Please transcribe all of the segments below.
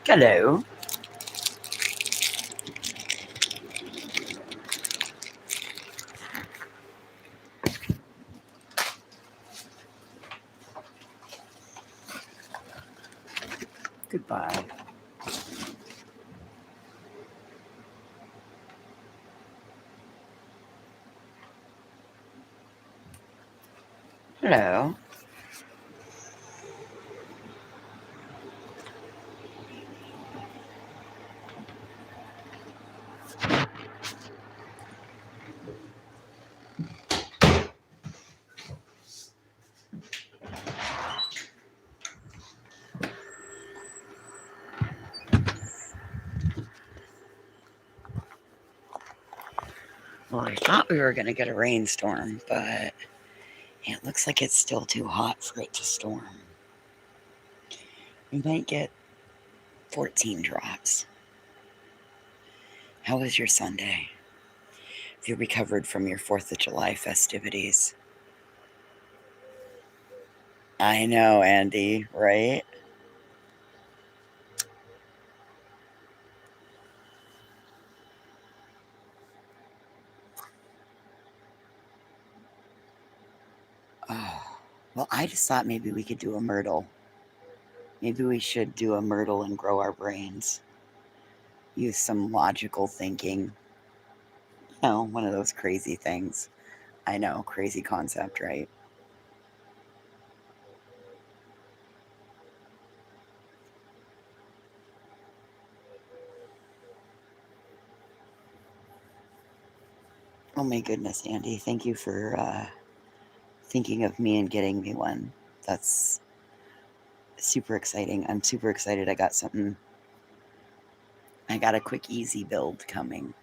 Hello. Goodbye. Hello. Well, I thought we were going to get a rainstorm, but it looks like it's still too hot for it to storm. We might get 14 drops. How was your Sunday? Have you recovered from your 4th of July festivities? I know, Andy, right? Oh, well, I just thought maybe we could do a Myrtle. Maybe we should do a Myrtle and grow our brains. Use some logical thinking. One of those crazy things. I know, crazy concept, right? Oh my goodness, Andy. Thank you for thinking of me and getting me one. That's super exciting. I'm super excited. I got a quick, easy build coming.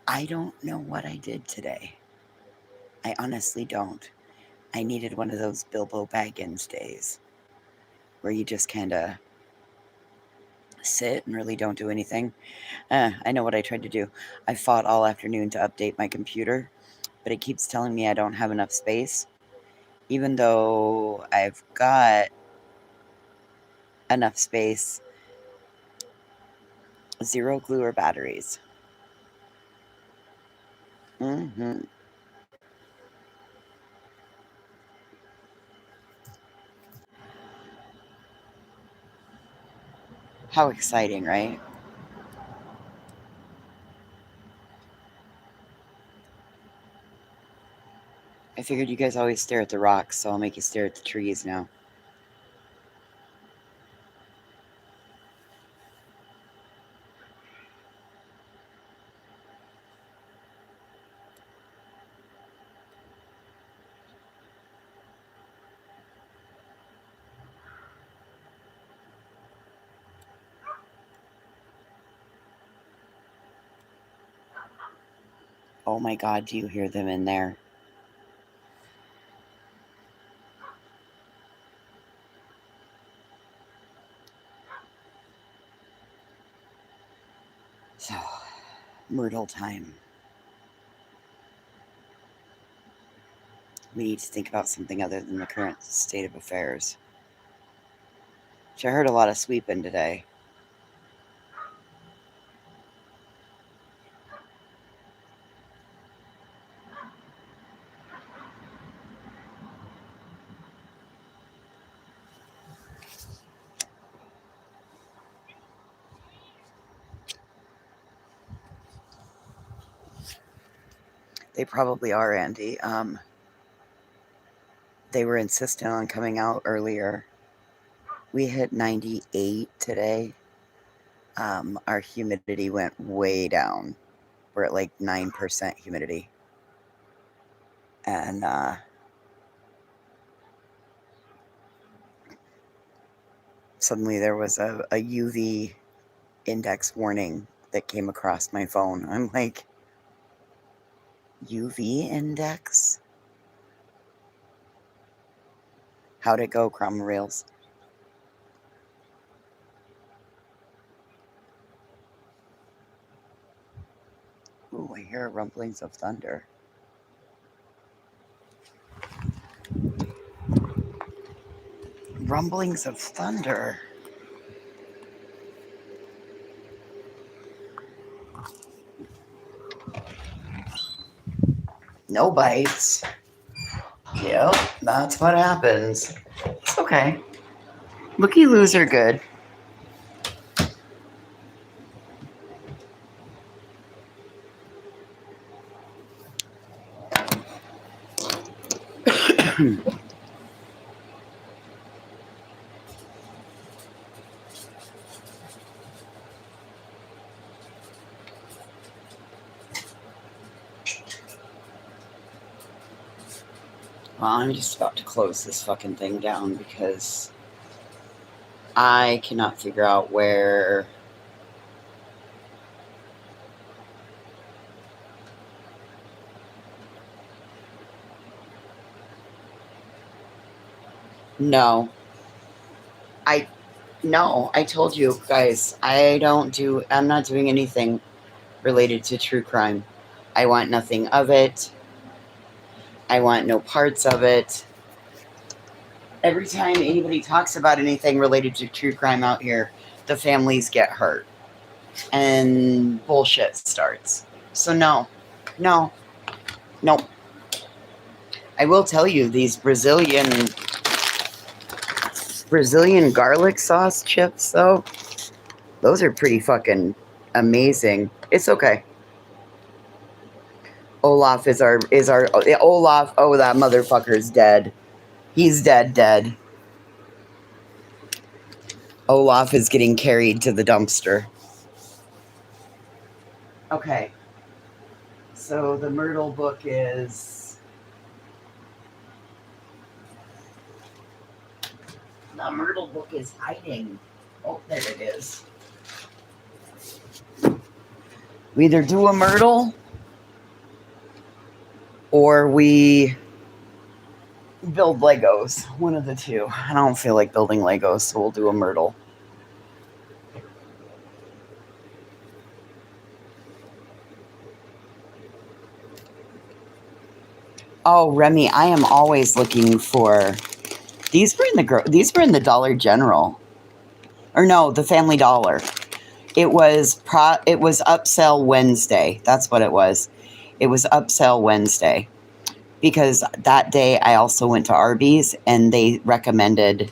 I don't know what I did today. I honestly don't. I needed one of those Bilbo Baggins days where you just kind of sit and really don't do anything. I know what I tried to do. I fought all afternoon to update my computer, but it keeps telling me I don't have enough space, even though I've got enough space. Zero glue or batteries. Hmm. How exciting, right? I figured you guys always stare at the rocks, so I'll make you stare at the trees now. Oh my god, do you hear them in there? So, Myrtle time. We need to think about something other than the current state of affairs. Which I heard a lot of sweeping today. They probably are, Andy. They were insistent on coming out earlier. We hit 98 today. Our humidity went way down. We're at like 9% humidity. And suddenly there was a UV index warning that came across my phone. I'm like, UV index? How'd it go, Crumb Reels? Ooh, I hear rumblings of thunder. Rumblings of thunder. No bites. Yep, that's what happens. It's okay. Looky-loos are good. Well, I'm just about to close this fucking thing down because I cannot figure out where... No. I told you guys, I'm not doing anything related to true crime. I want nothing of it. I want no parts of it. Every time anybody talks about anything related to true crime out here, the families get hurt and bullshit starts. So no. I will tell you, these Brazilian garlic sauce chips, though, those are pretty fucking amazing. It's okay. Olaf is our Olaf. Oh, that motherfucker's dead. He's dead. Olaf is getting carried to the dumpster. Okay. So the Myrtle book is... The Myrtle book is hiding. Oh, there it is. We either do a Myrtle or we build Legos. One of the two. I don't feel like building Legos, so we'll do a Myrtle. Oh, Remy, I am always looking for... These were in the Dollar General. Or no, the Family Dollar. It was Upsell Wednesday. That's what it was. It was Upsell Wednesday. Because that day I also went to Arby's and they recommended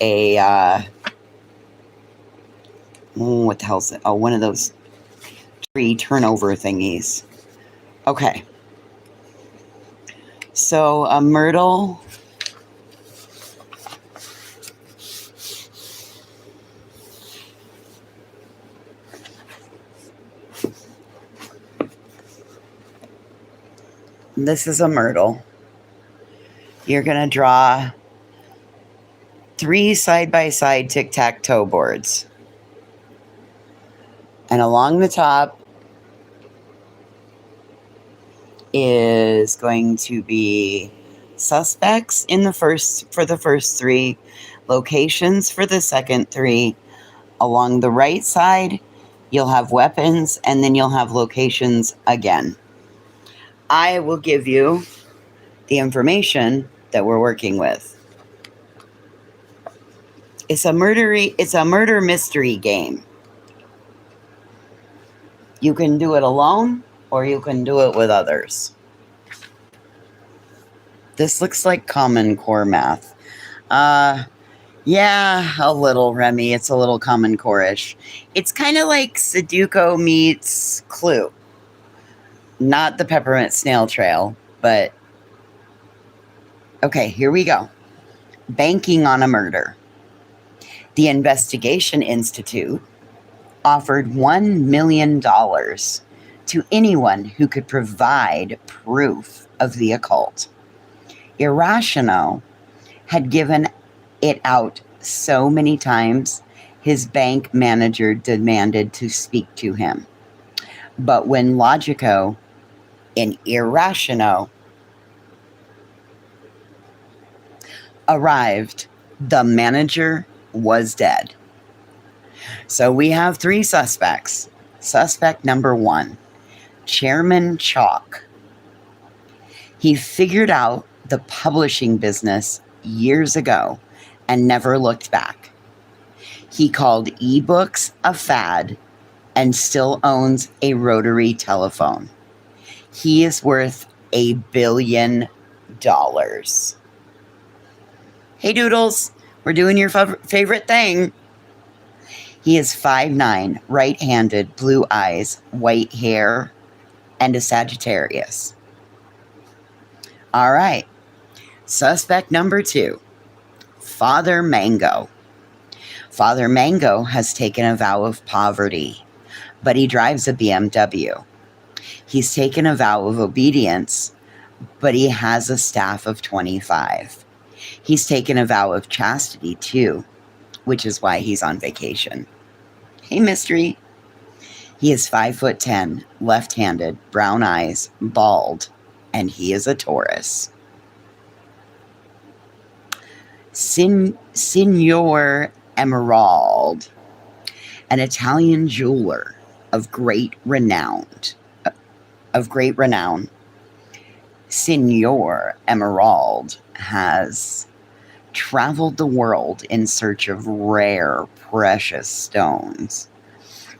a what the hell is it? Oh, one of those tree turnover thingies. Okay. So a Myrtle. This is a Myrtle. You're going to draw 3 side-by-side tic-tac-toe boards. And along the top is going to be suspects for the first 3, locations for the second 3. Along the right side, you'll have weapons, and then you'll have locations again. I will give you the information that we're working with. It's a murder mystery game. You can do it alone or you can do it with others. This looks like Common Core math. Yeah, a little, Remy. It's a little Common Core-ish. It's kind of like Sudoku meets Clue. Not the Peppermint Snail Trail, but... Okay, here we go. Banking on a murder. The Investigation Institute offered $1 million to anyone who could provide proof of the occult. Irrational had given it out so many times, his bank manager demanded to speak to him. But when Logico and Irrational arrived, the manager was dead. So we have 3 suspects. Suspect number 1, Chairman Chalk. He figured out the publishing business years ago and never looked back. He called ebooks a fad and still owns a rotary telephone. He is worth $1 billion. Hey, Doodles, we're doing your favorite thing. He is 5'9", right-handed, blue eyes, white hair, and a Sagittarius. All right. Suspect number 2, Father Mango. Father Mango has taken a vow of poverty, but he drives a BMW. He's taken a vow of obedience, but he has a staff of 25. He's taken a vow of chastity too, which is why he's on vacation. Hey, mystery. He is 5'10", left-handed, brown eyes, bald, and he is a Taurus. Signor Emerald, an Italian jeweler of great renown. Signor Emerald has traveled the world in search of rare, precious stones,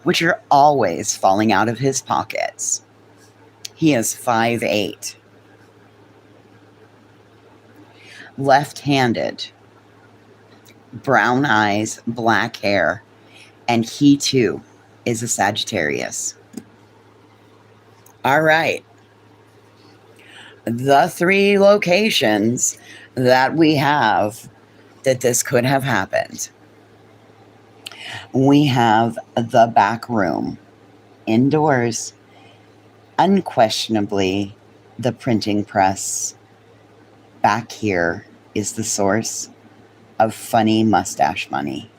which are always falling out of his pockets. He is 5'8", left-handed, brown eyes, black hair, and he too is a Sagittarius. All right. The 3 locations that we have that this could have happened. We have the back room, indoors, unquestionably the printing press. Back here is the source of funny mustache money.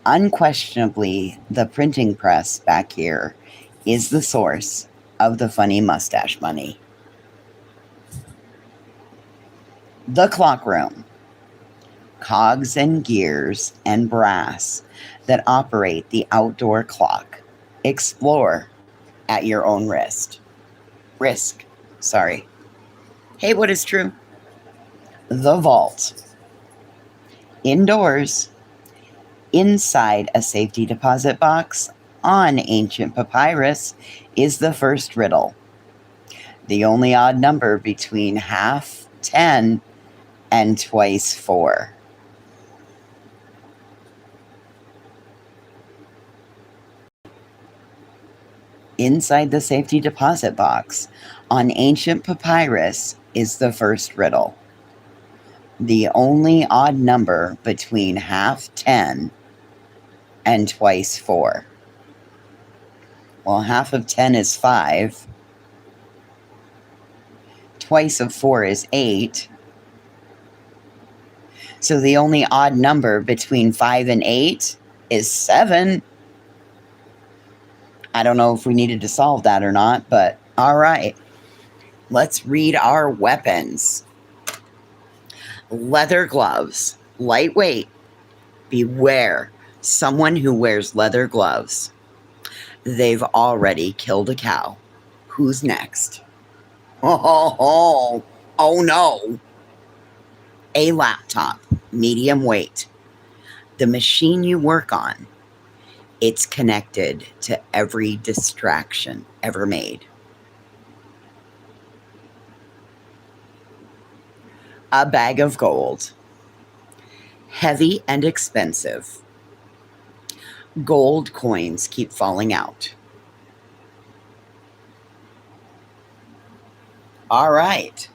Unquestionably, the printing press back here is the source of the funny mustache money. The clock room, cogs and gears and brass that operate the outdoor clock. Explore at your own risk. Hey, what is true? The vault. Indoors, inside a safety deposit box on ancient papyrus is the first riddle. The only odd number between half 10 and twice 4. Inside the safety deposit box on ancient papyrus is the first riddle. The only odd number between half 10 and twice 4. Well, half of 10 is 5. Twice of 4 is 8. So the only odd number between 5 and 8 is 7. I don't know if we needed to solve that or not, but all right. Let's read our weapons. Leather gloves, lightweight. Beware someone who wears leather gloves. They've already killed a cow. Who's next? Oh no. A laptop, medium weight. The machine you work on, it's connected to every distraction ever made. A bag of gold. Heavy and expensive. Gold coins keep falling out. All right.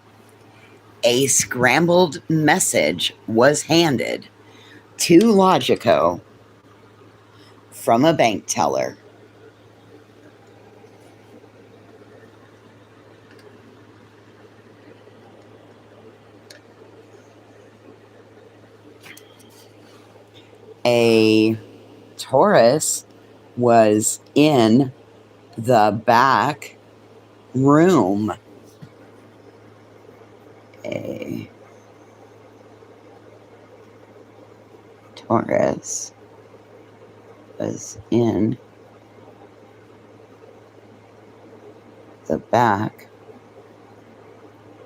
A scrambled message was handed to Logico from a bank teller. A Taurus was in the back room. A Taurus was in the back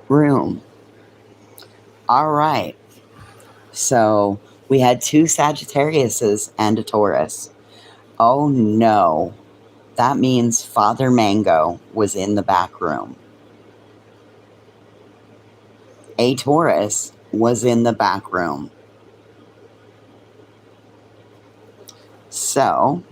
room. All right. So we had 2 Sagittariuses and a Taurus. Oh no. That means Father Mango was in the back room. A Taurus was in the back room. So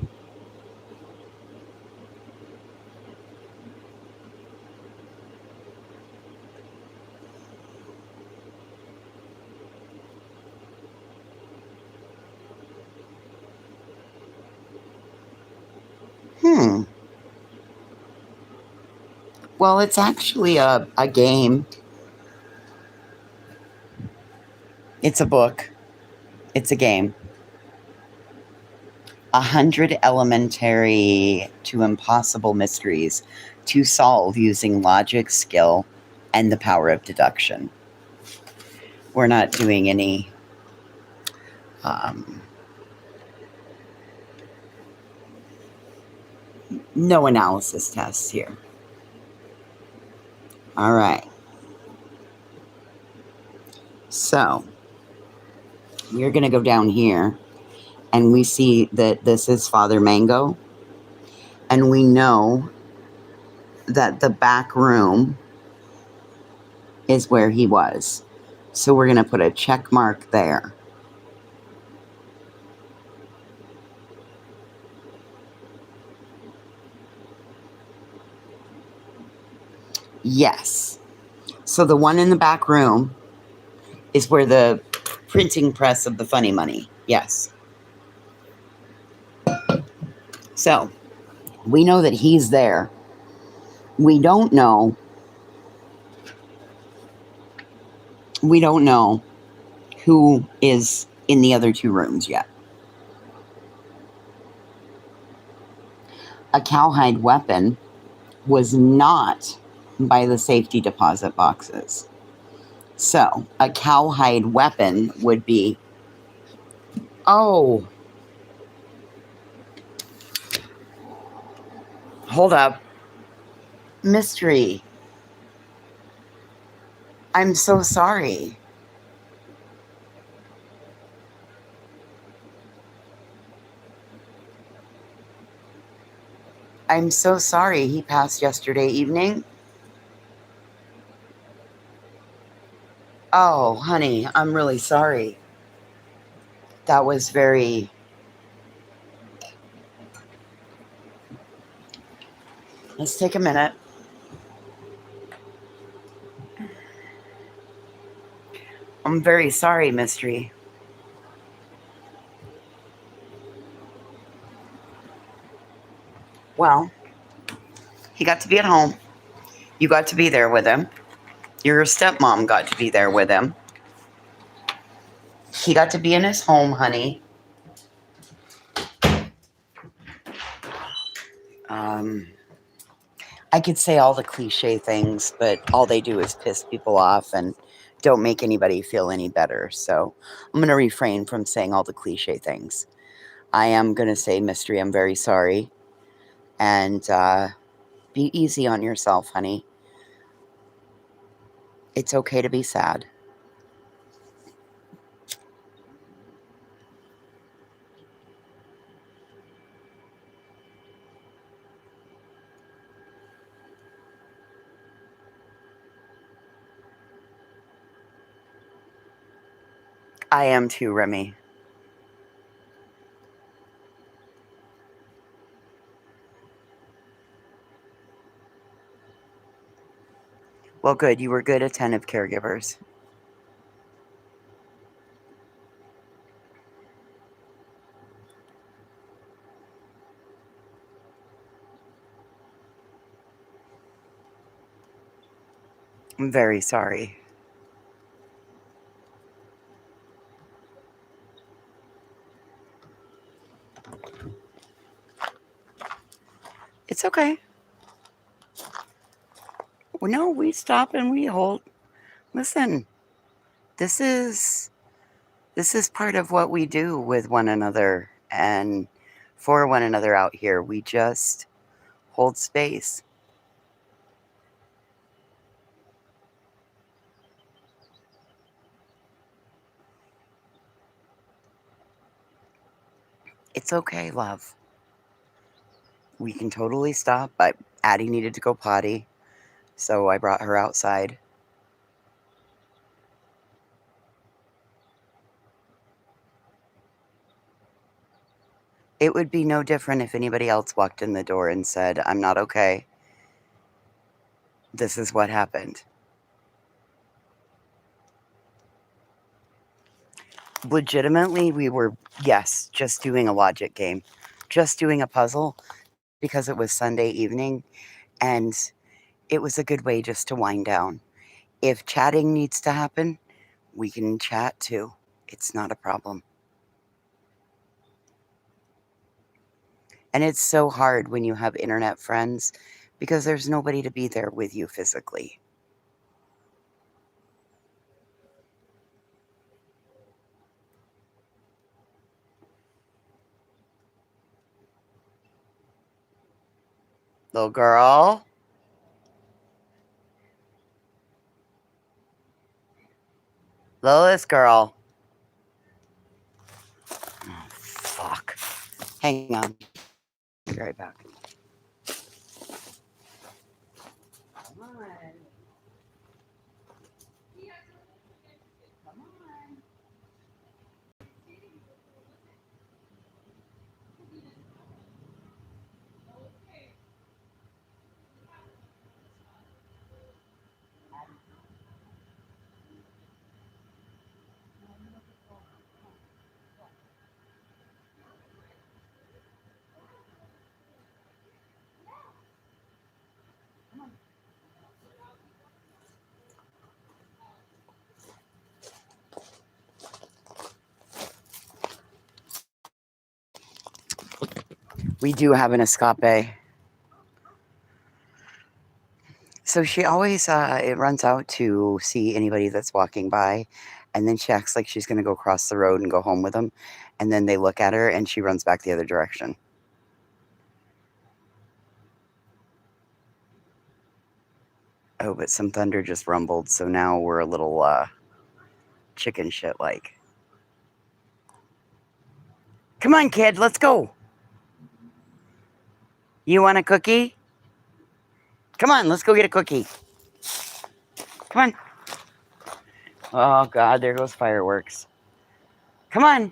well, it's actually a game. It's a book. It's a game. 100 elementary to impossible mysteries to solve using logic, skill, and the power of deduction. We're not doing any no analysis tests here. All right. So we're going to go down here, and we see that this is Father Mango, and we know that the back room is where he was. So we're going to put a check mark there. Yes. So the one in the back room is where the printing press of the funny money. Yes. So we know that he's there. We don't know who is in the other 2 rooms yet. A cowhide weapon was not by the safety deposit boxes. So a cowhide weapon would be, oh, hold up. Mystery. I'm so sorry. I'm so sorry he passed yesterday evening. Oh, honey, I'm really sorry. That was very... Let's take a minute. I'm very sorry, Mystery. Well, he got to be at home. You got to be there with him. Your stepmom got to be there with him. He got to be in his home, honey. I could say all the cliche things, but all they do is piss people off and don't make anybody feel any better. So I'm going to refrain from saying all the cliche things. I am going to say, Mystery, I'm very sorry. And be easy on yourself, honey. It's okay to be sad. I am too, Remy. Well, good. You were good, attentive caregivers. I'm very sorry. It's okay. No, we stop and we hold. Listen, this is part of what we do with one another, and for one another out here. We just hold space. It's okay, love. We can totally stop, but Addie needed to go potty, so I brought her outside. It would be no different if anybody else walked in the door and said, I'm not okay. This is what happened. Legitimately, we were, yes, just doing a logic game, just doing a puzzle because it was Sunday evening and it was a good way just to wind down. If chatting needs to happen, we can chat too. It's not a problem. And it's so hard when you have internet friends because there's nobody to be there with you physically. Little girl. Lois girl. Oh, fuck. Hang on. I'll be right back. Come on. Come on. We do have an escape. So she always, it runs out to see anybody that's walking by, and then she acts like she's going to go across the road and go home with them, and then they look at her and she runs back the other direction. Oh, but some thunder just rumbled, so now we're a little chicken shit like. Come on, kid, let's go. You want a cookie? Come on, let's go get a cookie. Come on. Oh, God, there goes fireworks. Come on.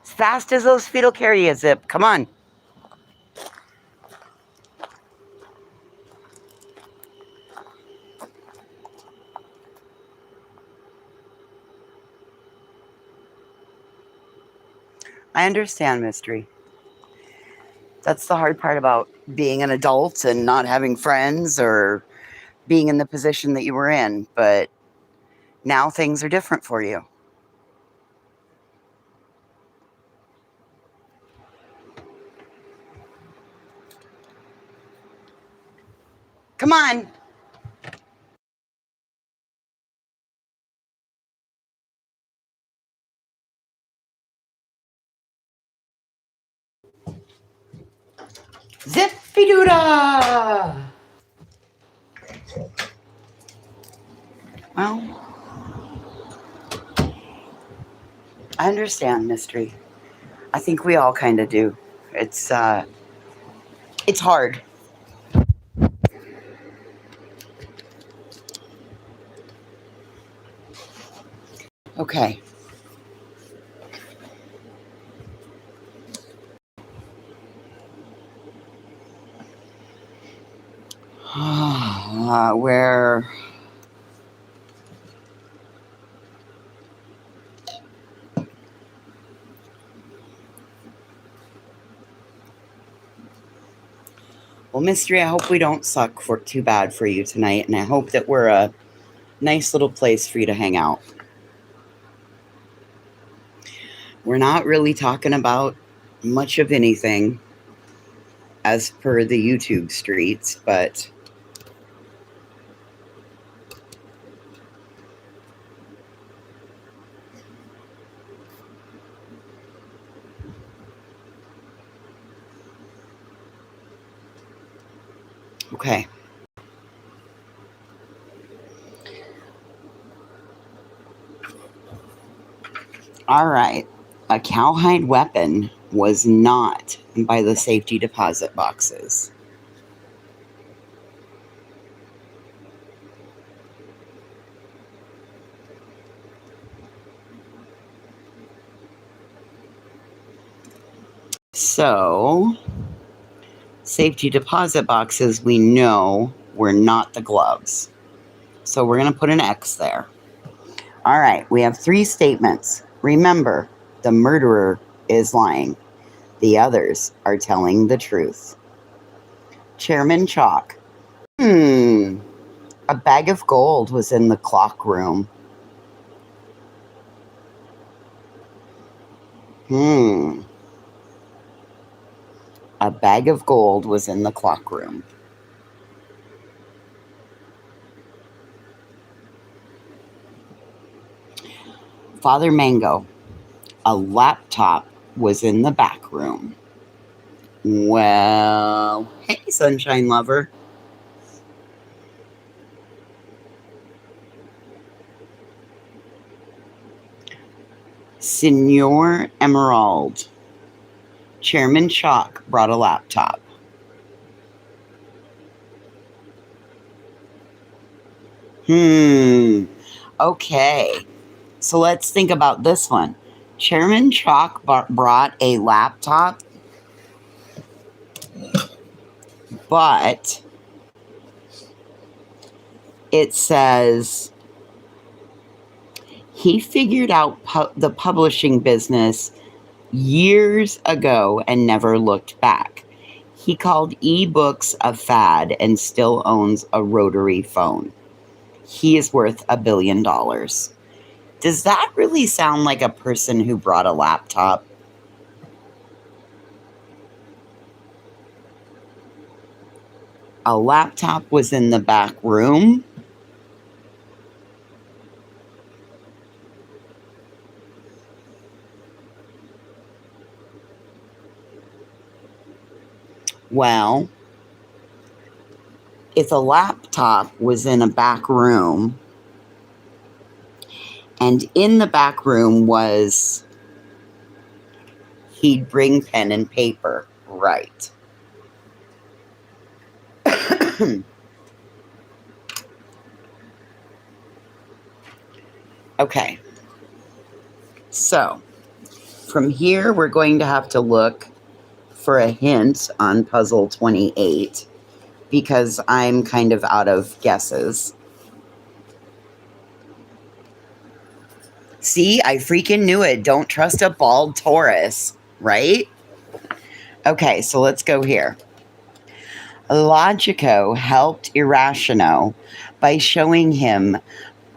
As fast as those feet will carry you, Zip. Come on. I understand, Mystery. That's the hard part about being an adult and not having friends or being in the position that you were in. But now things are different for you. Come on. Zippy-doo-dah! Well, I understand, Mystery. I think we all kind of do. It's hard. Okay. Where? Well, Mystery, I hope we don't suck for too bad for you tonight, and I hope that we're a nice little place for you to hang out. We're not really talking about much of anything as per the YouTube streets, but Okay. All right. A cowhide weapon was not by the safety deposit boxes. So, safety deposit boxes we know were not the gloves. So, we're going to put an X there. All right. We have 3 statements. Remember, the murderer is lying, the others are telling the truth. Chairman Chalk. A bag of gold was in the clock room. A bag of gold was in the clock room. Father Mango. A laptop was in the back room. Well, hey, sunshine lover. Senor Emerald. Chairman Chalk brought a laptop. Okay. So let's think about this one. Chairman Chalk brought a laptop, but it says he figured out the publishing business years ago and never looked back. He called ebooks a fad and still owns a rotary phone. He is worth $1 billion. Does that really sound like a person who brought a laptop? A laptop was in the back room. Well, if a laptop was in a back room, and in the back room was, he'd bring pen and paper, right? Okay. So, from here, we're going to have to look for a hint on puzzle 28 because I'm kind of out of guesses. See, I freaking knew it. Don't trust a bald Taurus, right? Okay, so let's go here. Logico helped Irrational by showing him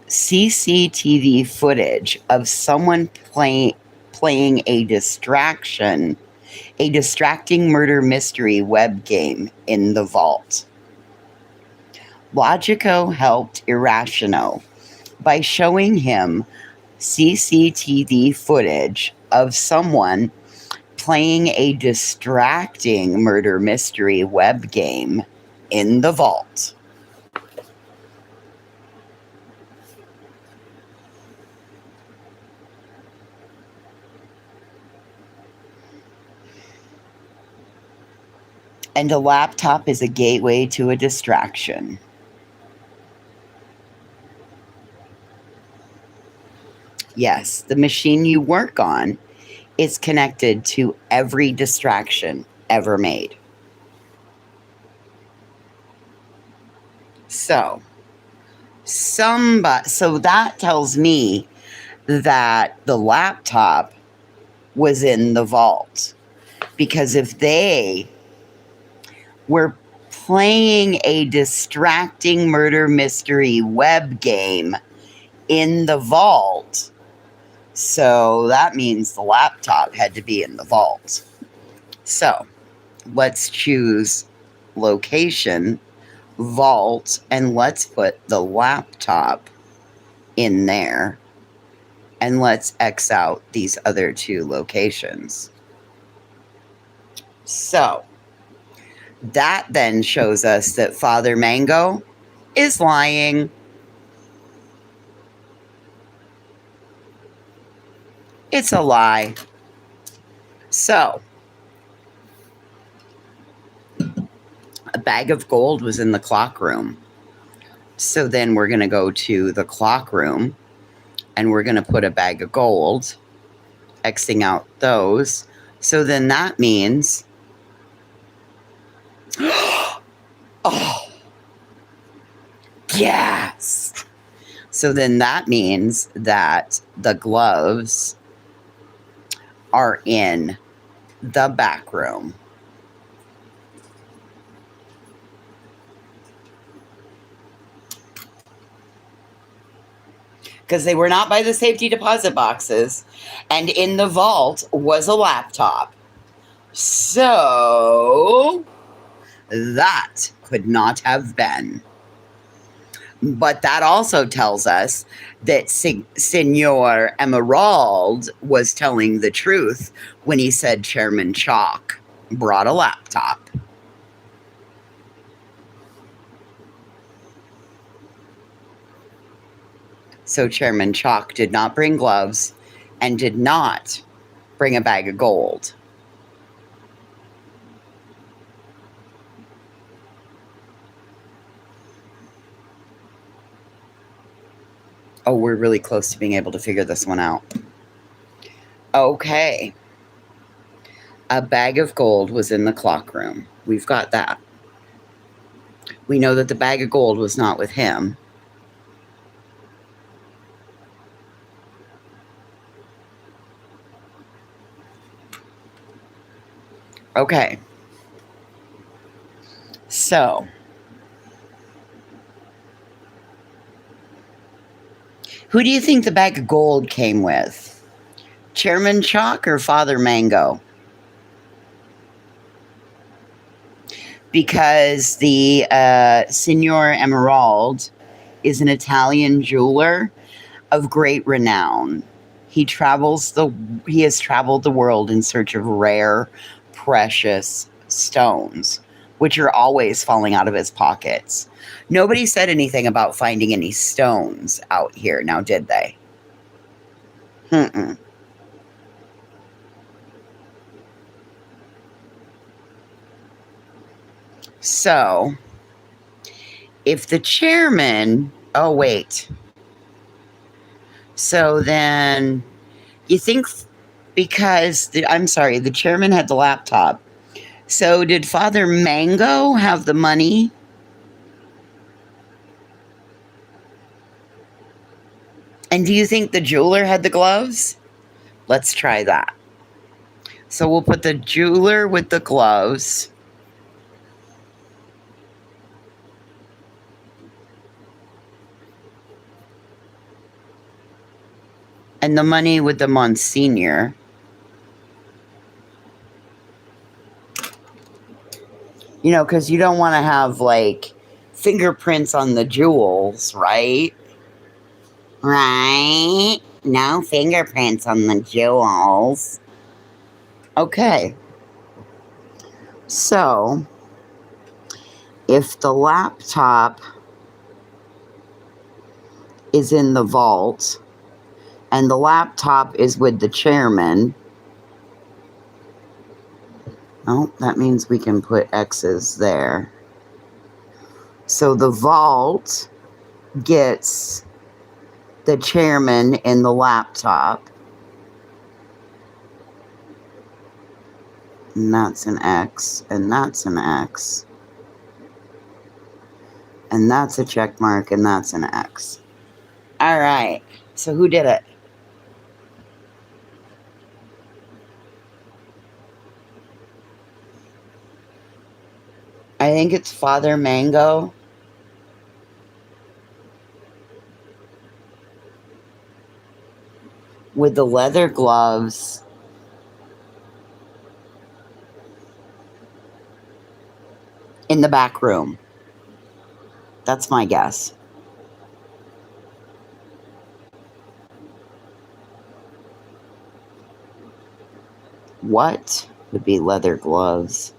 CCTV footage of someone playing a distracting murder mystery web game in the vault. Logico helped Irrational by showing him CCTV footage of someone playing a distracting murder mystery web game in the vault. And a laptop is a gateway to a distraction. Yes, the machine you work on is connected to every distraction ever made. So that tells me that the laptop was in the vault, because if they were playing a distracting murder mystery web game in the vault, so that means the laptop had to be in the vault. So let's choose location, vault, and let's put the laptop in there. And let's X out these other 2 locations. So That then shows us that Father Mango is lying. It's a lie. So, a bag of gold was in the clock room. So then we're going to go to the clock room and we're going to put a bag of gold, Xing out those. So then that means, oh, yes. So then that means that the gloves are in the back room. Because they were not by the safety deposit boxes. And in the vault was a laptop. So that could not have been. But that also tells us that Senor Emerald was telling the truth when he said Chairman Chalk brought a laptop. So Chairman Chalk did not bring gloves and did not bring a bag of gold. Oh, we're really close to being able to figure this one out. Okay. A bag of gold was in the clock room. We've got that. We know that the bag of gold was not with him. Okay. So, who do you think the bag of gold came with? Chairman Chalk or Father Mango? Because the Signor Emerald is an Italian jeweler of great renown. He has traveled the world in search of rare, precious stones, which are always falling out of his pockets. Nobody said anything about finding any stones out here, now did they? Mm-mm. So, if the chairman, oh wait. So then you think because the chairman had the laptop. So did Father Mango have the money? And do you think the jeweler had the gloves? Let's try that. So we'll put the jeweler with the gloves. And the money with the Monsignor. You know, because you don't want to have, like, fingerprints on the jewels, right? Right? No fingerprints on the jewels. Okay. So, if the laptop is in the vault and the laptop is with the chairman, oh, that means we can put X's there. So the vault gets the chairman in the laptop. And that's an X, and that's an X. And that's a check mark, and that's an X. All right. So who did it? I think it's Father Mango. With the leather gloves. In the back room. That's my guess. What would be leather gloves?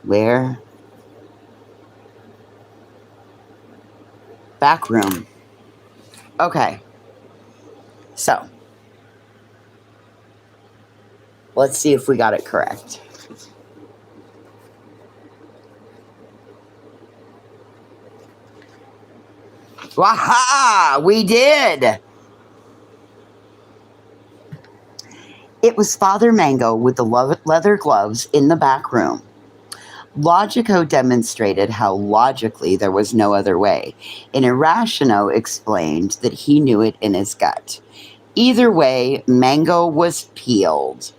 Where? Back room. Okay. So, let's see if we got it correct. Waha! We did! It was Father Mango with the leather gloves in the back room. Logico demonstrated how logically there was no other way, and Irrational explained that he knew it in his gut. Either way, Mango was peeled.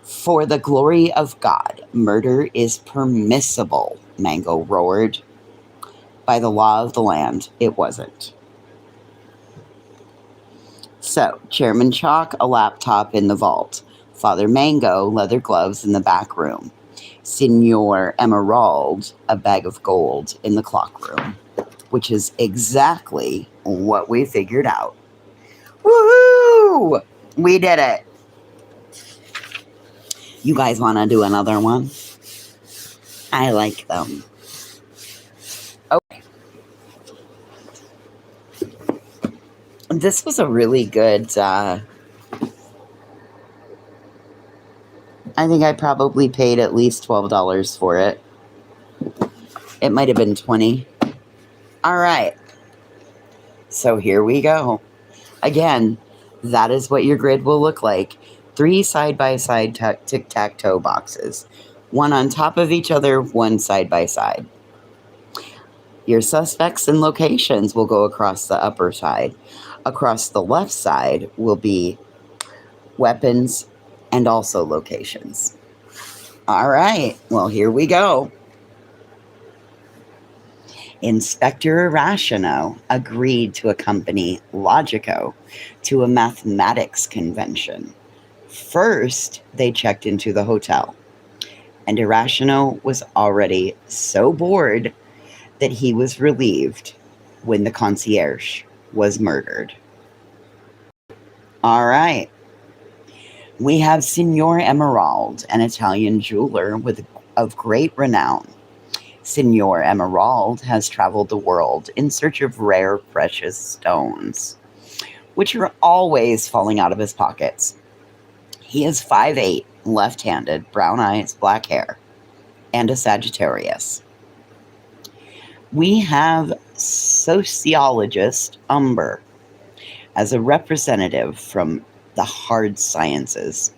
For the glory of God, murder is permissible, Mango roared. By the law of the land, it wasn't. So, Chairman Chalk, a laptop in the vault. Father Mango, leather gloves in the back room. Senor Emerald, a bag of gold in the clock room, which is exactly what we figured out. Woohoo! We did it. You guys want to do another one? I like them. Okay. This was a really good, I think I probably paid at least $12 for it. It might have been $20. All right. So here we go. Again, that is what your grid will look like. 3 side-by-side tic-tac-toe boxes. One on top of each other, one side by side. Your suspects and locations will go across the upper side. Across the left side will be weapons and also locations. All right, well, here we go. Inspector Irrational agreed to accompany Logico to a mathematics convention. First, they checked into the hotel, and Irrational was already so bored that he was relieved when the concierge was murdered. All right. We have Signor Emerald, an Italian jeweler of great renown. Signor Emerald has traveled the world in search of rare, precious stones, which are always falling out of his pockets. He is 5'8", left-handed, brown eyes, black hair, and a Sagittarius. We have sociologist Umber as a representative from the hard sciences.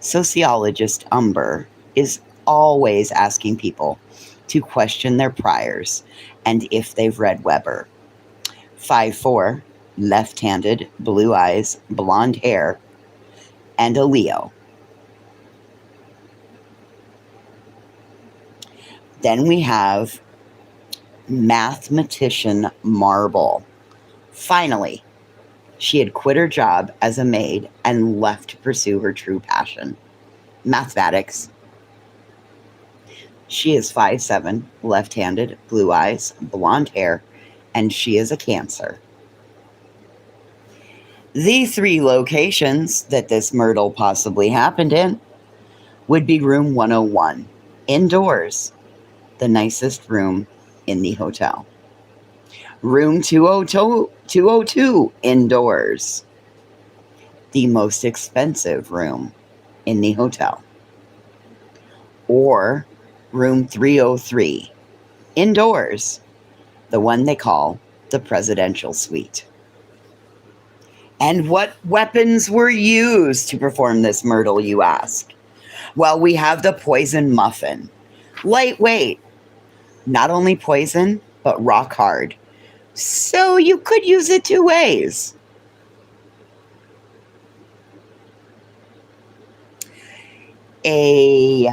Sociologist Umber is always asking people to question their priors and if they've read Weber. 5'4", left-handed, blue eyes, blonde hair, and a Leo. Then we have mathematician Marble. Finally, she had quit her job as a maid and left to pursue her true passion, mathematics. She is 5'7", left-handed, blue eyes, blonde hair, and she is a Cancer. The 3 locations that this murder possibly happened in would be room 101, indoors, the nicest room in the hotel. Room 202, indoors, the most expensive room in the hotel. Or room 303, indoors, the one they call the presidential suite. And what weapons were used to perform this murder, you ask? Well, we have the poison muffin. Lightweight. Not only poison, but rock hard. So you could use it 2 ways. A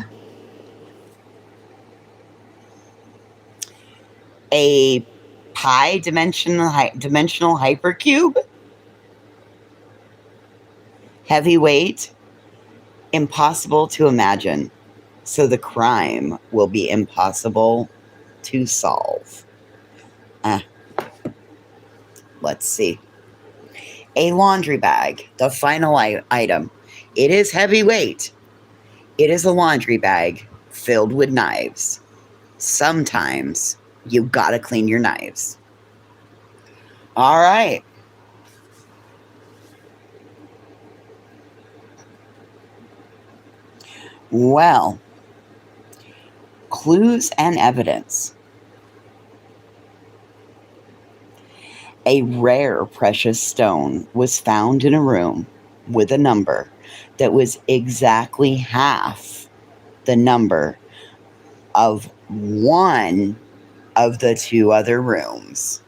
pi dimensional hypercube. Heavyweight. Impossible to imagine. So the crime will be impossible to solve. Let's see. A laundry bag, the final item. It is heavyweight. It is a laundry bag filled with knives. sometimes you gotta clean your knives. All right. Well, clues and evidence. A rare precious stone was found in a room with a number that was exactly half the number of one of the two other rooms.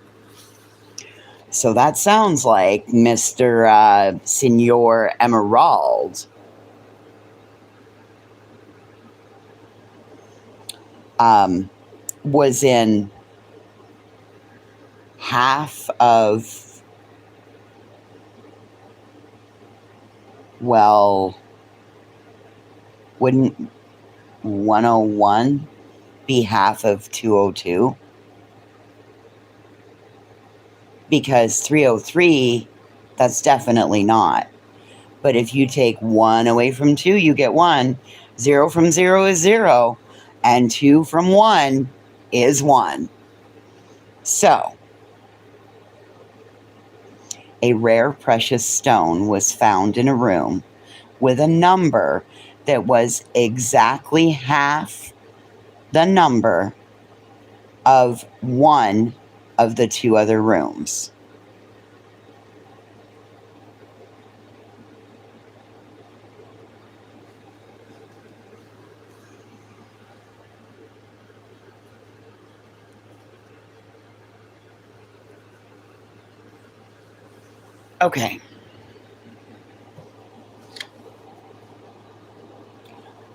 So that sounds like Mr. Senor Emerald was in half of, well, wouldn't 101 be half of 202? Because 303, that's definitely not. But if you take 1 away from 2, you get 1. 0 from 0 is 0. And 2 from 1 is 1. So, a rare precious stone was found in a room with a number that was exactly half the number of one of the two other rooms. Okay.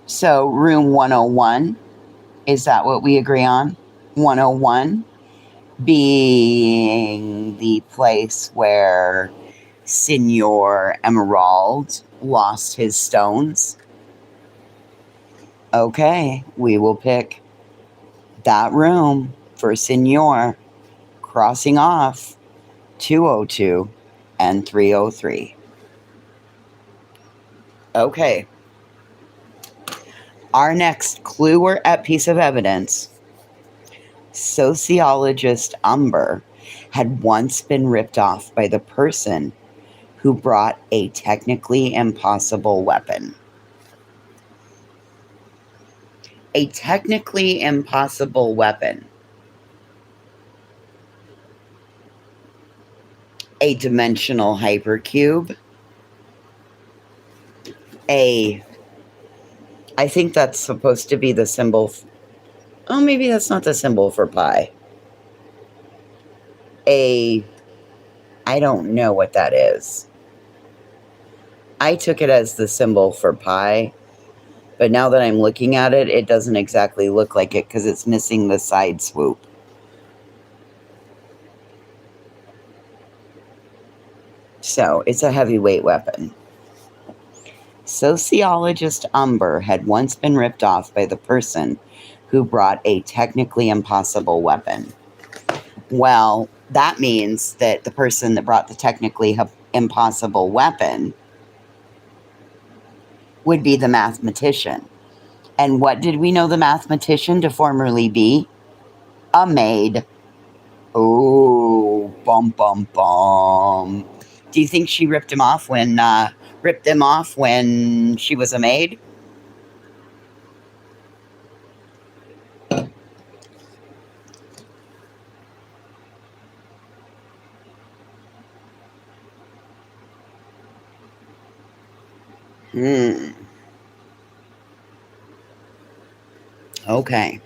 So, room 101, is that what we agree on? 101 being the place where Senor Emerald lost his stones. Okay, we will pick that room for Senor, crossing off 202 and 303. Okay. Our next clue or piece of evidence. Sociologist Umber had once been ripped off by the person who brought a technically impossible weapon. A technically impossible weapon. A dimensional hypercube. I think that's supposed to be the symbol. Oh, maybe that's not the symbol for pi. I don't know what that is. I took it as the symbol for pi, but now that I'm looking at it, it doesn't exactly look like it because it's missing the side swoop. So it's a heavyweight weapon. Sociologist Umber had once been ripped off by the person who brought a technically impossible weapon. Well, that means that the person that brought the technically impossible weapon would be the mathematician. And what did we know the mathematician to formerly be? A maid. Oh, bum, bum, bum. Do you think she ripped them off when she was a maid? Okay.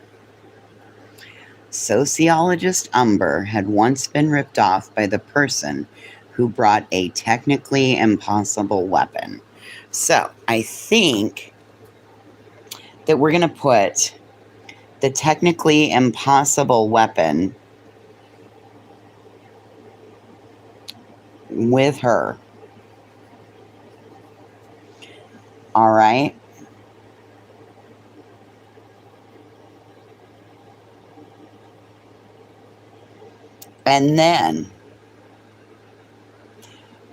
Sociologist Umber had once been ripped off by the person who brought a technically impossible weapon. So I think that we're going to put the technically impossible weapon with her. All right. And then,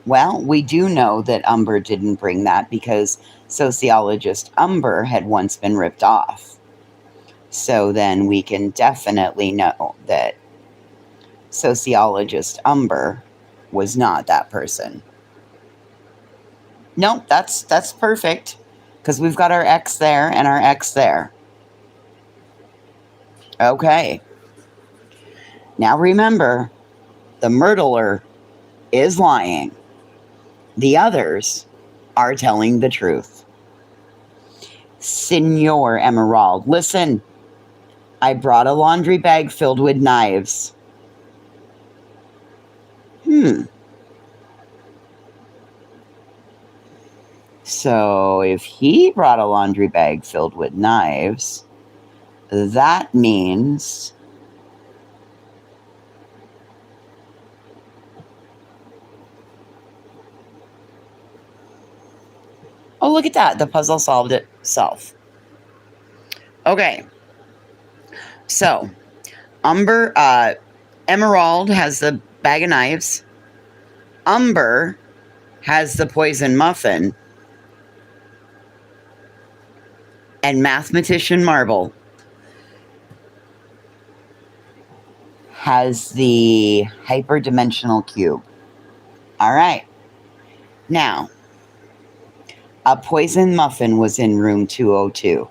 well, we do know that Umber didn't bring that because sociologist Umber had once been ripped off. So then we can definitely know that sociologist Umber was not that person. Nope, that's perfect. Because we've got our X there and our X there. Okay. Now remember, the murderer is lying. The others are telling the truth. Senor Emerald, listen. I brought a laundry bag filled with knives. So if he brought a laundry bag filled with knives, that means oh, look at that. The puzzle solved itself. Okay. So, Emerald has the bag of knives. Umber has the poison muffin. And Mathematician Marble has the hyperdimensional cube. All right. Now, a poison muffin was in room 202.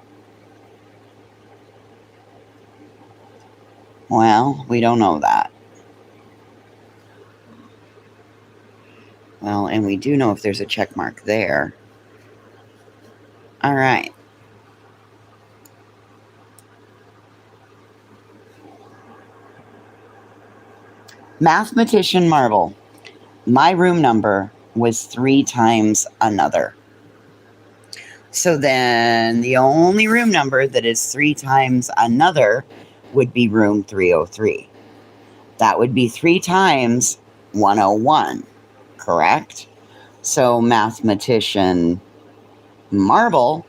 Well, we don't know that. Well, and we do know if there's a check mark there. All right. Mathematician Marble. My room number was 3 times another. So then the only room number that is 3 times another would be room 303. That would be 3 times 101, correct? So Mathematician Marble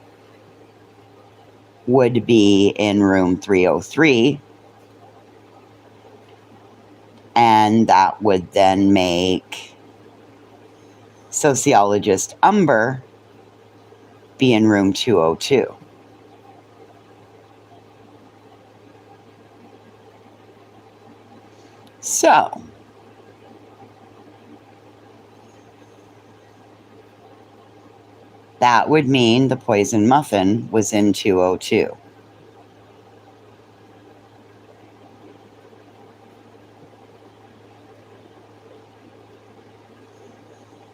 would be in room 303. And that would then make Sociologist Umber be in room 202. So, that would mean the poison muffin was in 202.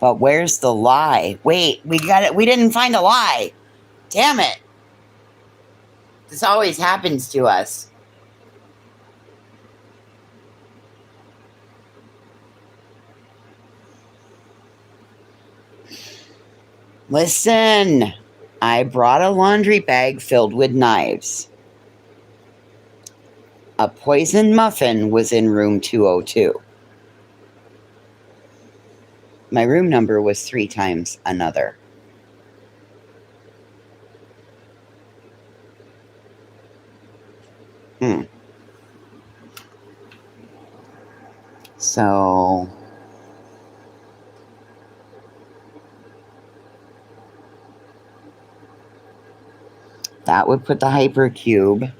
But where's the lie? Wait, we got it. We didn't find a lie. Damn it. This always happens to us. Listen, I brought a laundry bag filled with knives. A poison muffin was in room 202. My room number was 3 times another. So, that would put the hypercube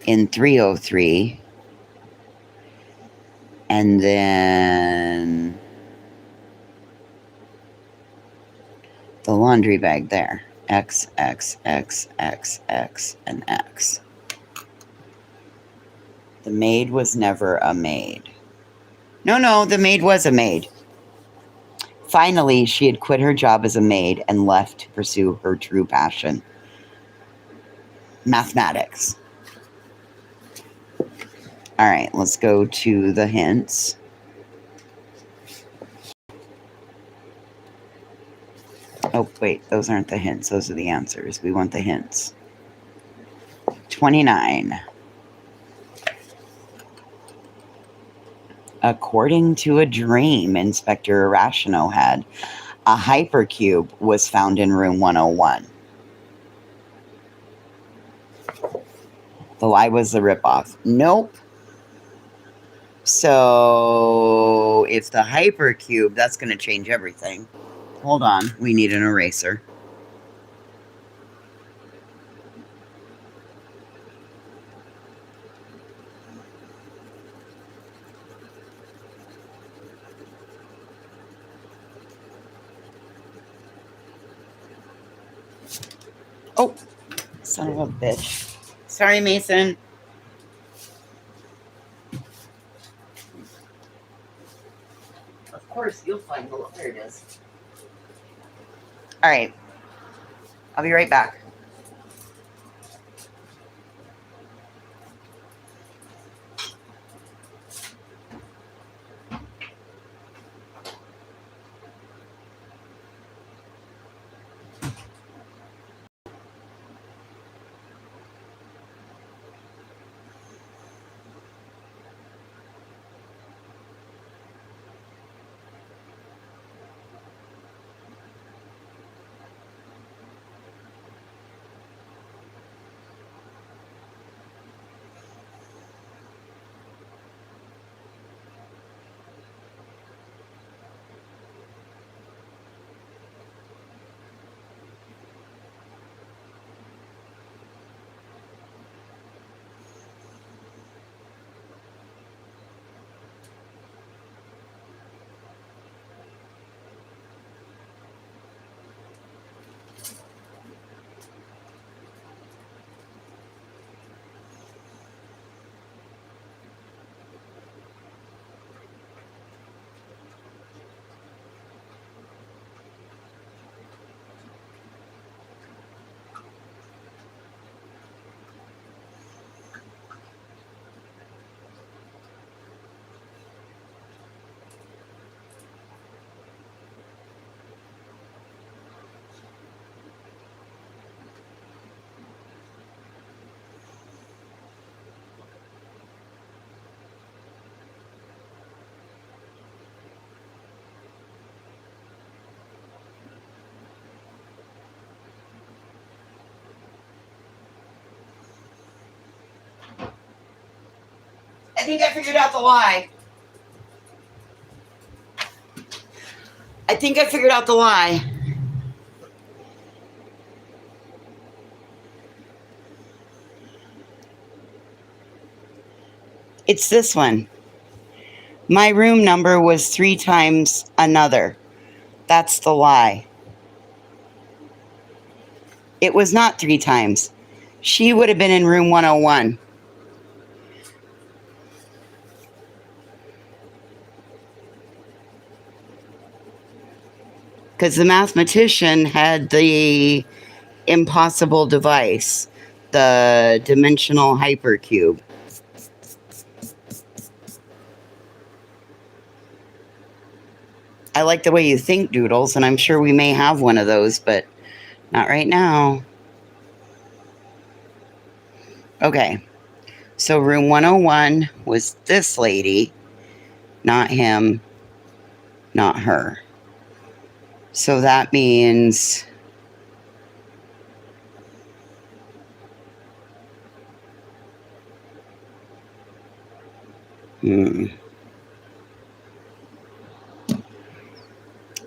in 303. And then the laundry bag there. X, X, X, X, X, and X. The maid was never a maid. No, the maid was a maid. Finally, she had quit her job as a maid and left to pursue her true passion. Mathematics. All right, let's go to the hints. Oh, wait, those aren't the hints. Those are the answers. We want the hints. 29. According to a dream Inspector Irrational had, a hypercube was found in room 101. The lie was the ripoff. Nope. So if the hypercube, that's going to change everything. Hold on. We need an eraser. Oh, son of a bitch. Sorry, Mason. Of course, you'll find the... There it is. All right. I'll be right back. I think I figured out the lie. I think I figured out the lie. It's this one. My room number was 3 times another. That's the lie. It was not 3 times. She would have been in room 101. Because the mathematician had the impossible device, the dimensional hypercube. I like the way you think, Doodles, and I'm sure we may have one of those, but not right now. Okay, so room 101 was this lady, not him, not her. So that means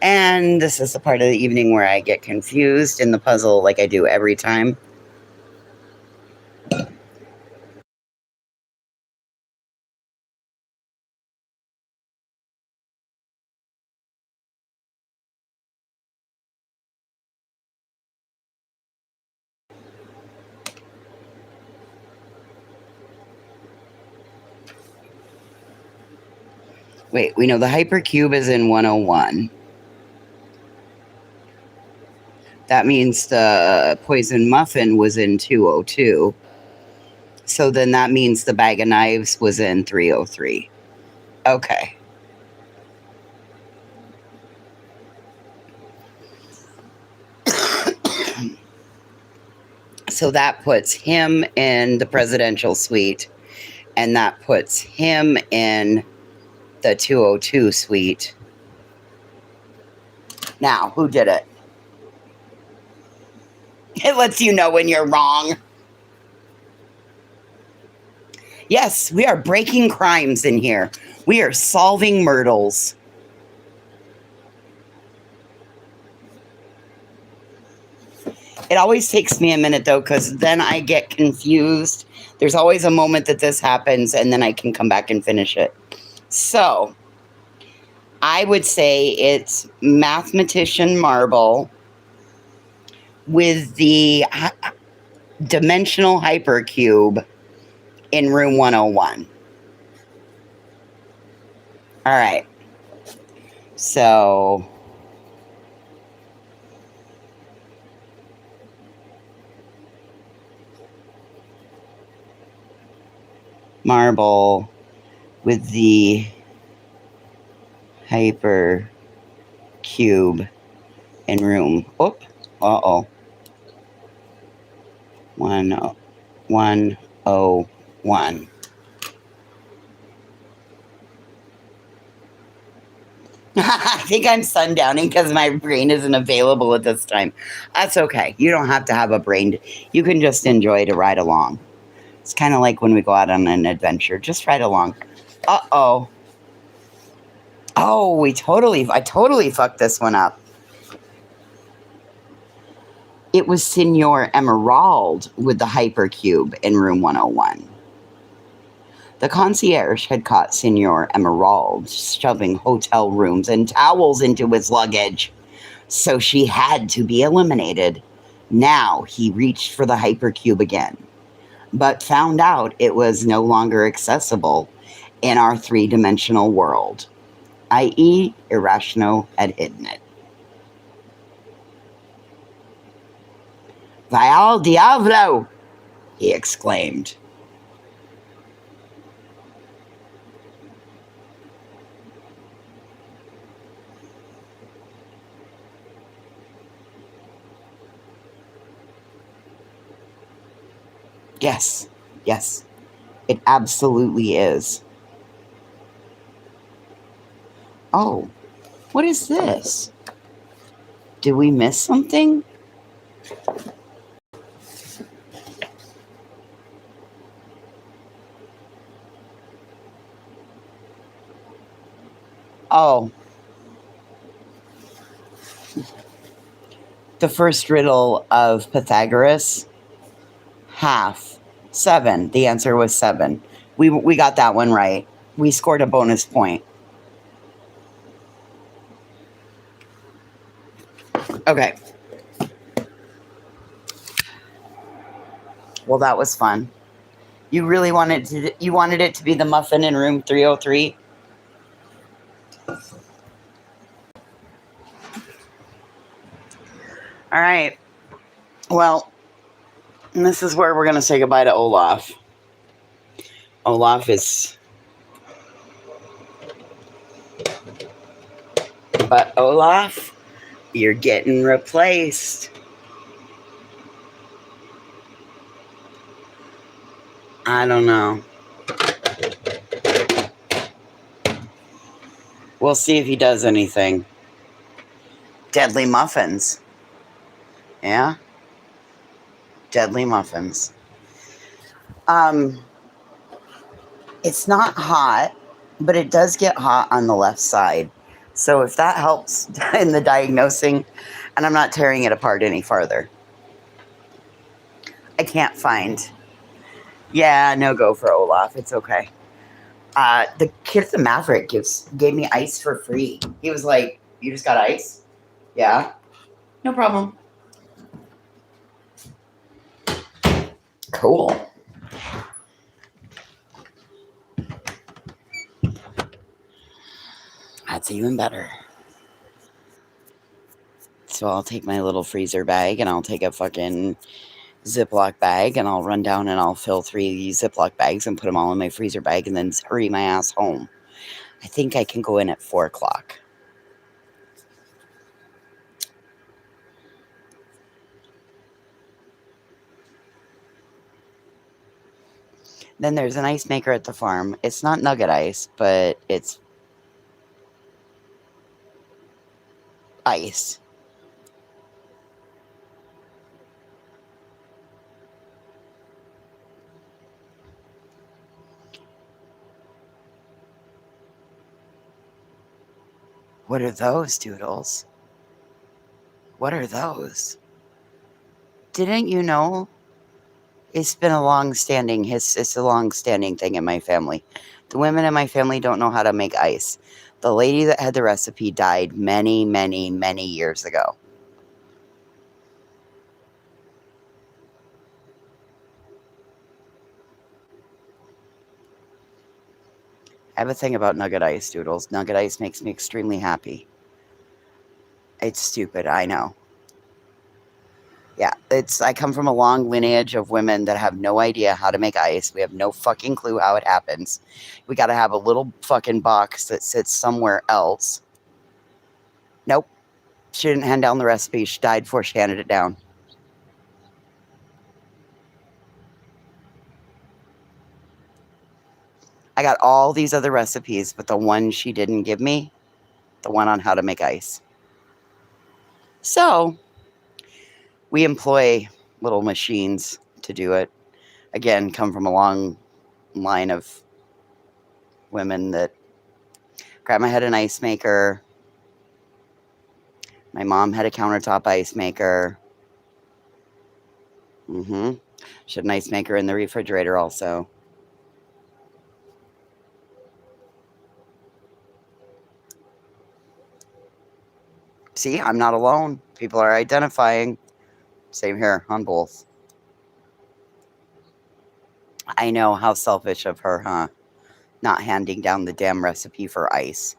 And this is the part of the evening where I get confused in the puzzle like I do every time. Wait, we know the hypercube is in 101. That means the poison muffin was in 202. So then that means the bag of knives was in 303. Okay. So that puts him in the presidential suite, and that puts him in the 202 suite. Now, who did it? It lets you know when you're wrong. Yes, we are breaking crimes in here. We are solving myrtles. It always takes me a minute, though, because then I get confused. There's always a moment that this happens, and then I can come back and finish it. So, I would say it's Mathematician Marble, with the dimensional hypercube in room 101. All right. So marble with the hyper cube in room. Oh, uh-oh. 101. I think I'm sundowning because my brain isn't available at this time. That's okay. You don't have to have a brain. You can just enjoy to ride along. It's kind of like when we go out on an adventure. Just ride along. Uh-oh. Oh, I totally fucked this one up. It was Senor Emerald with the hypercube in room 101. The concierge had caught Senor Emerald shoving hotel rooms and towels into his luggage, so she had to be eliminated. Now he reached for the hypercube again, but found out it was no longer accessible in our three-dimensional world, i.e., Irrational had hidden it. "Vaya diablo!" he exclaimed. Yes, it absolutely is. Oh, what is this? Did we miss something? Oh, the first riddle of Pythagoras, half, 7. The answer was 7. We got that one right. We scored a bonus point. Okay. Well, that was fun. You really wanted it to be the muffin in room 303? All right. Well, this is where we're going to say goodbye to Olaf. Olaf is... But Olaf, you're getting replaced. I don't know. We'll see if he does anything. Deadly muffins. Yeah? Deadly muffins. It's not hot, but it does get hot on the left side. So if that helps in the diagnosing, and I'm not tearing it apart any farther. I can't find. Yeah, no go for Olaf. It's okay. The kid at the Maverick gave me ice for free. He was like, "You just got ice?" Yeah. No problem. Cool. That's even better. So I'll take my little freezer bag and I'll take a fucking Ziploc bag and I'll run down and I'll fill 3 Ziploc bags and put them all in my freezer bag and then hurry my ass home. I think I can go in at 4 o'clock. Then there's an ice maker at the farm. It's not nugget ice, but it's ice. What are those, Doodles? What are those? Didn't you know? It's a long-standing thing in my family. The women in my family don't know how to make ice. The lady that had the recipe died many, many, many years ago. I have a thing about nugget ice, Doodles. Nugget ice makes me extremely happy. It's stupid, I know. Yeah, I come from a long lineage of women that have no idea how to make ice. We have no fucking clue how it happens. We got to have a little fucking box that sits somewhere else. Nope. She didn't hand down the recipe. She died before she handed it down. I got all these other recipes, but the one she didn't give me, the one on how to make ice. So we employ little machines to do it. Again, come from a long line of women that grandma had an ice maker. My mom had a countertop ice maker. She had an ice maker in the refrigerator also. See, I'm not alone. People are identifying. Same here on both. I know, how selfish of her, huh? Not handing down the damn recipe for ice.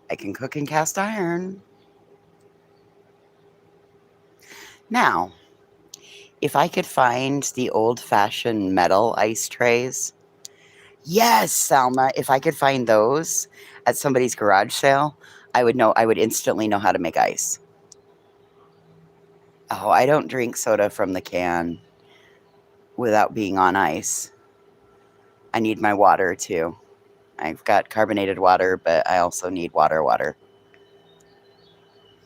I can cook in cast iron. Now, if I could find the old-fashioned metal ice trays, yes, Salma, if I could find those at somebody's garage sale, I would instantly know how to make ice. Oh, I don't drink soda from the can without being on ice. I need my water too. I've got carbonated water, but I also need water.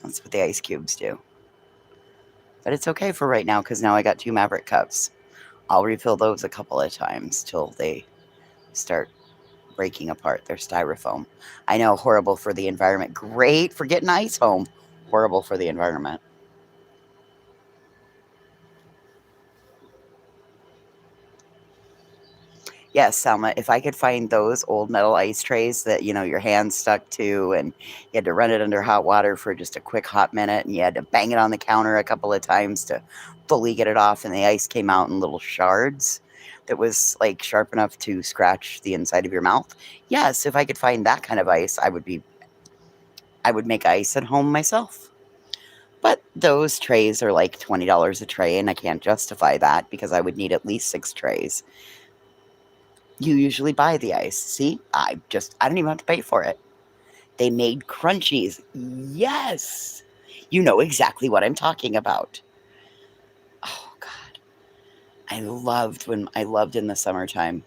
That's what the ice cubes do. But it's okay for right now because now I got 2 Maverick cups. I'll refill those a couple of times till they start breaking apart. They're styrofoam. I know, horrible for the environment. Great for getting ice home. Horrible for the environment. Yes, Selma, if I could find those old metal ice trays that, your hands stuck to and you had to run it under hot water for just a quick hot minute and you had to bang it on the counter a couple of times to fully get it off and the ice came out in little shards that was like sharp enough to scratch the inside of your mouth. Yes, if I could find that kind of ice, I would make ice at home myself. But those trays are like $20 a tray and I can't justify that because I would need at least 6 trays. You usually buy the ice. See, I don't even have to pay for it. They made crunchies. Yes. You know exactly what I'm talking about. Oh, God. I loved in the summertime.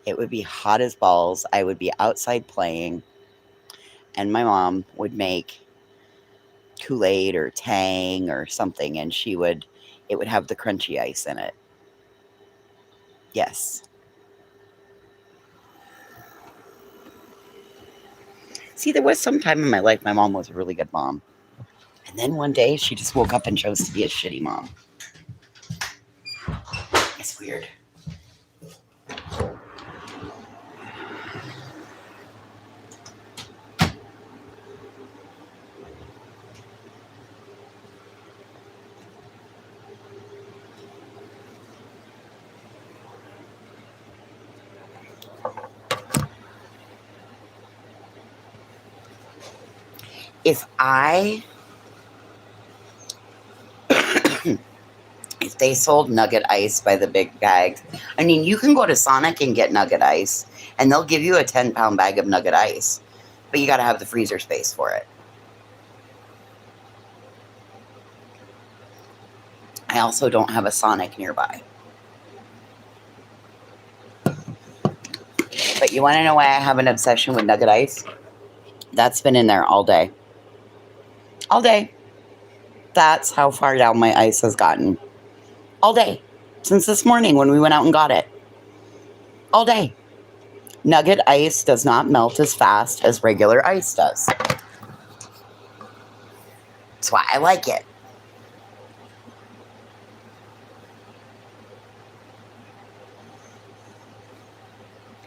It would be hot as balls. I would be outside playing, and my mom would make Kool-Aid or Tang or something, and it would have the crunchy ice in it. Yes. See, there was some time in my life my mom was a really good mom. And then one day she just woke up and chose to be a shitty mom. It's weird. If they sold nugget ice by the big bag, I mean, you can go to Sonic and get nugget ice, and they'll give you a 10-pound bag of nugget ice, but you got to have the freezer space for it. I also don't have a Sonic nearby. But you want to know why I have an obsession with nugget ice? That's been in there all day. All day. That's how far down my ice has gotten. All day. Since this morning when we went out and got it. All day. Nugget ice does not melt as fast as regular ice does. That's why I like it.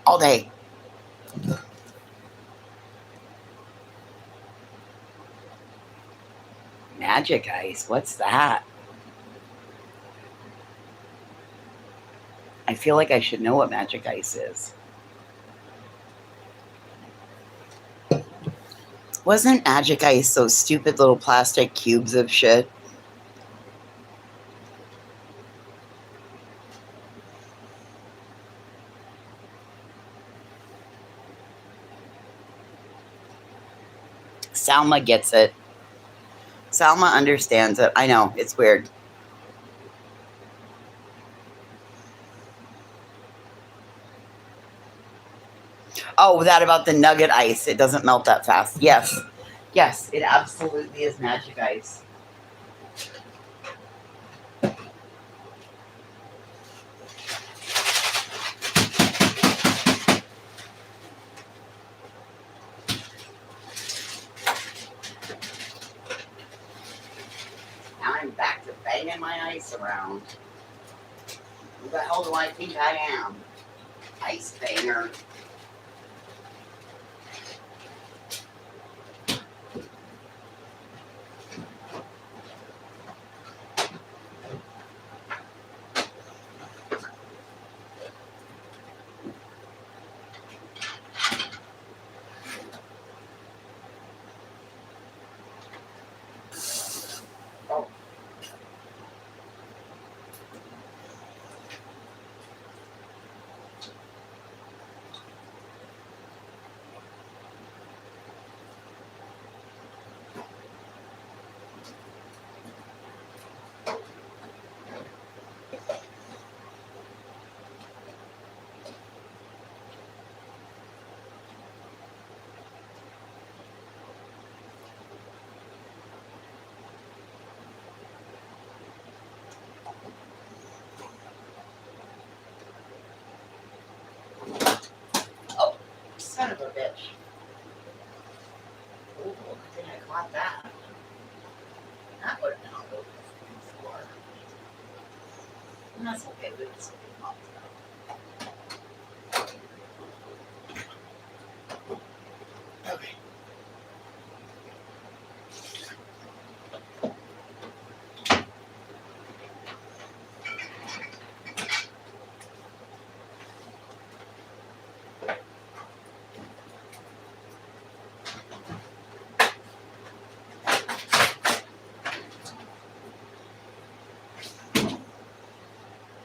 All day. Magic ice. What's that? feel like I should know what magic ice is. Wasn't magic ice those stupid little plastic cubes of shit? Salma gets it. Salma understands it. I know, it's weird. Oh, that about the nugget ice. It doesn't melt that fast. Yes. Yes, it absolutely is magic ice. Now I'm back to banging my ice around. Who the hell do I think I am? Ice banger. Son of a bitch. Oh, I think I caught that. That would have been all over the floor. And that's okay, we can still get popped out. Okay.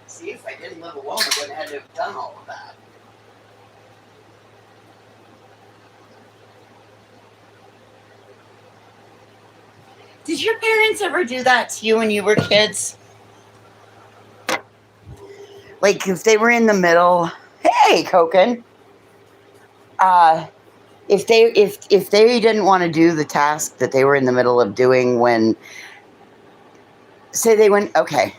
See, if I didn't live alone, I wouldn't have had to have done all of that. Did your parents ever do that to you when you were kids? Like if they were in the middle, hey, Koken. If they didn't want to do the task that they were in the middle of doing when, say they went, okay,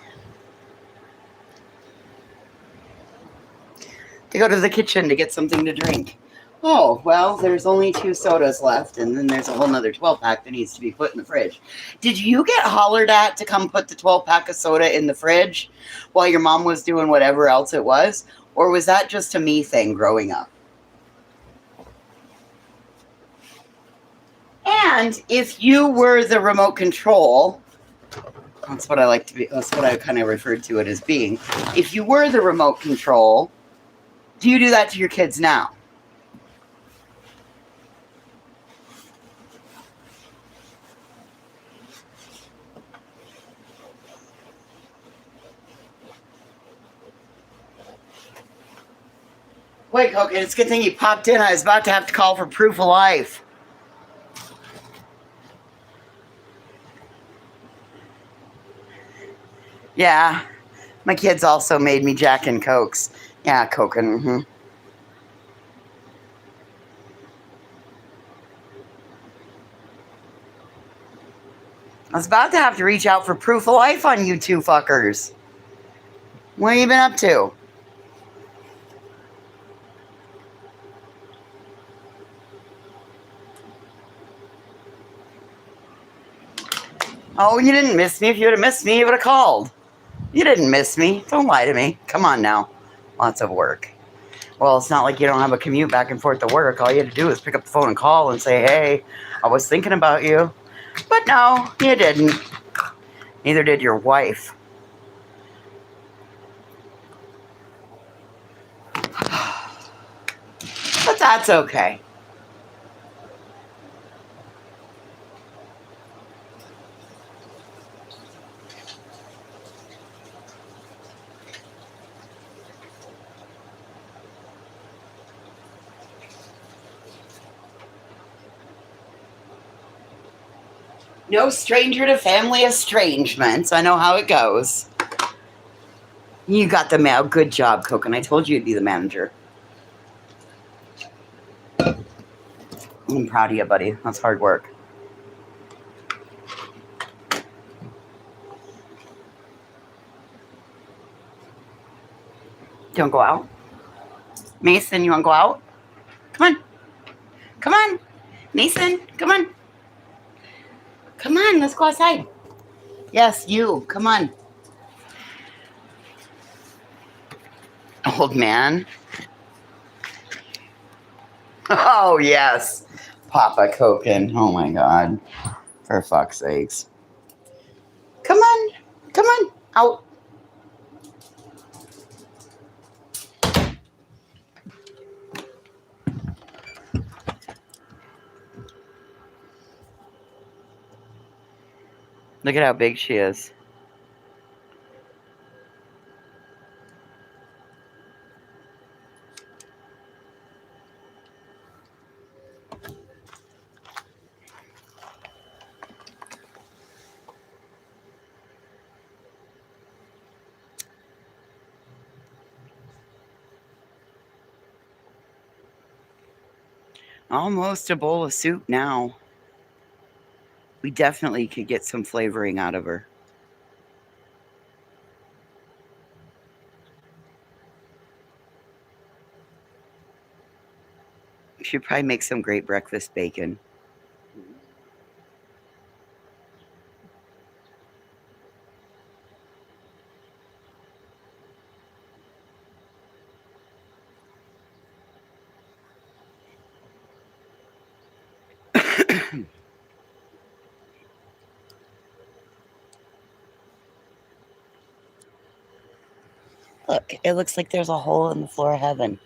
to go to the kitchen to get something to drink. Oh, well, there's only 2 sodas left, and then there's a whole nother 12-pack that needs to be put in the fridge. Did you get hollered at to come put the 12-pack of soda in the fridge while your mom was doing whatever else it was? Or was that just a me thing growing up? And if you were the remote control, that's what I like to be, that's what I kind of referred to it as being. If you were the remote control, do you do that to your kids now? Wait, okay, it's a good thing you popped in. I was about to have to call for proof of life. Yeah, my kids also made me Jack and Cokes. Yeah, Coke and I was about to have to reach out for proof of life on you 2 fuckers. What have you been up to? Oh, you didn't miss me. If you would have missed me, you would have called. You didn't miss me. Don't lie to me. Come on now. Lots of work. Well, it's not like you don't have a commute back and forth to work. All you had to do is pick up the phone and call and say, hey, I was thinking about you. But no, you didn't. Neither did your wife. That's okay. No stranger to family estrangements. I know how it goes. You got the mail. Good job, Coken. I told you you'd be the manager. I'm proud of you, buddy. That's hard work. You want to go out? Mason, you want to go out? Come on. Come on. Mason, come on. Come on, let's go outside. Yes, you. Come on. Old man. Oh, yes. Papa Coken. Oh, my God. For fuck's sakes. Come on. Come on. Out. Look at how big she is. Almost a bowl of soup now. We definitely could get some flavoring out of her. She'd probably make some great breakfast bacon. Look, it looks like there's a hole in the floor of heaven.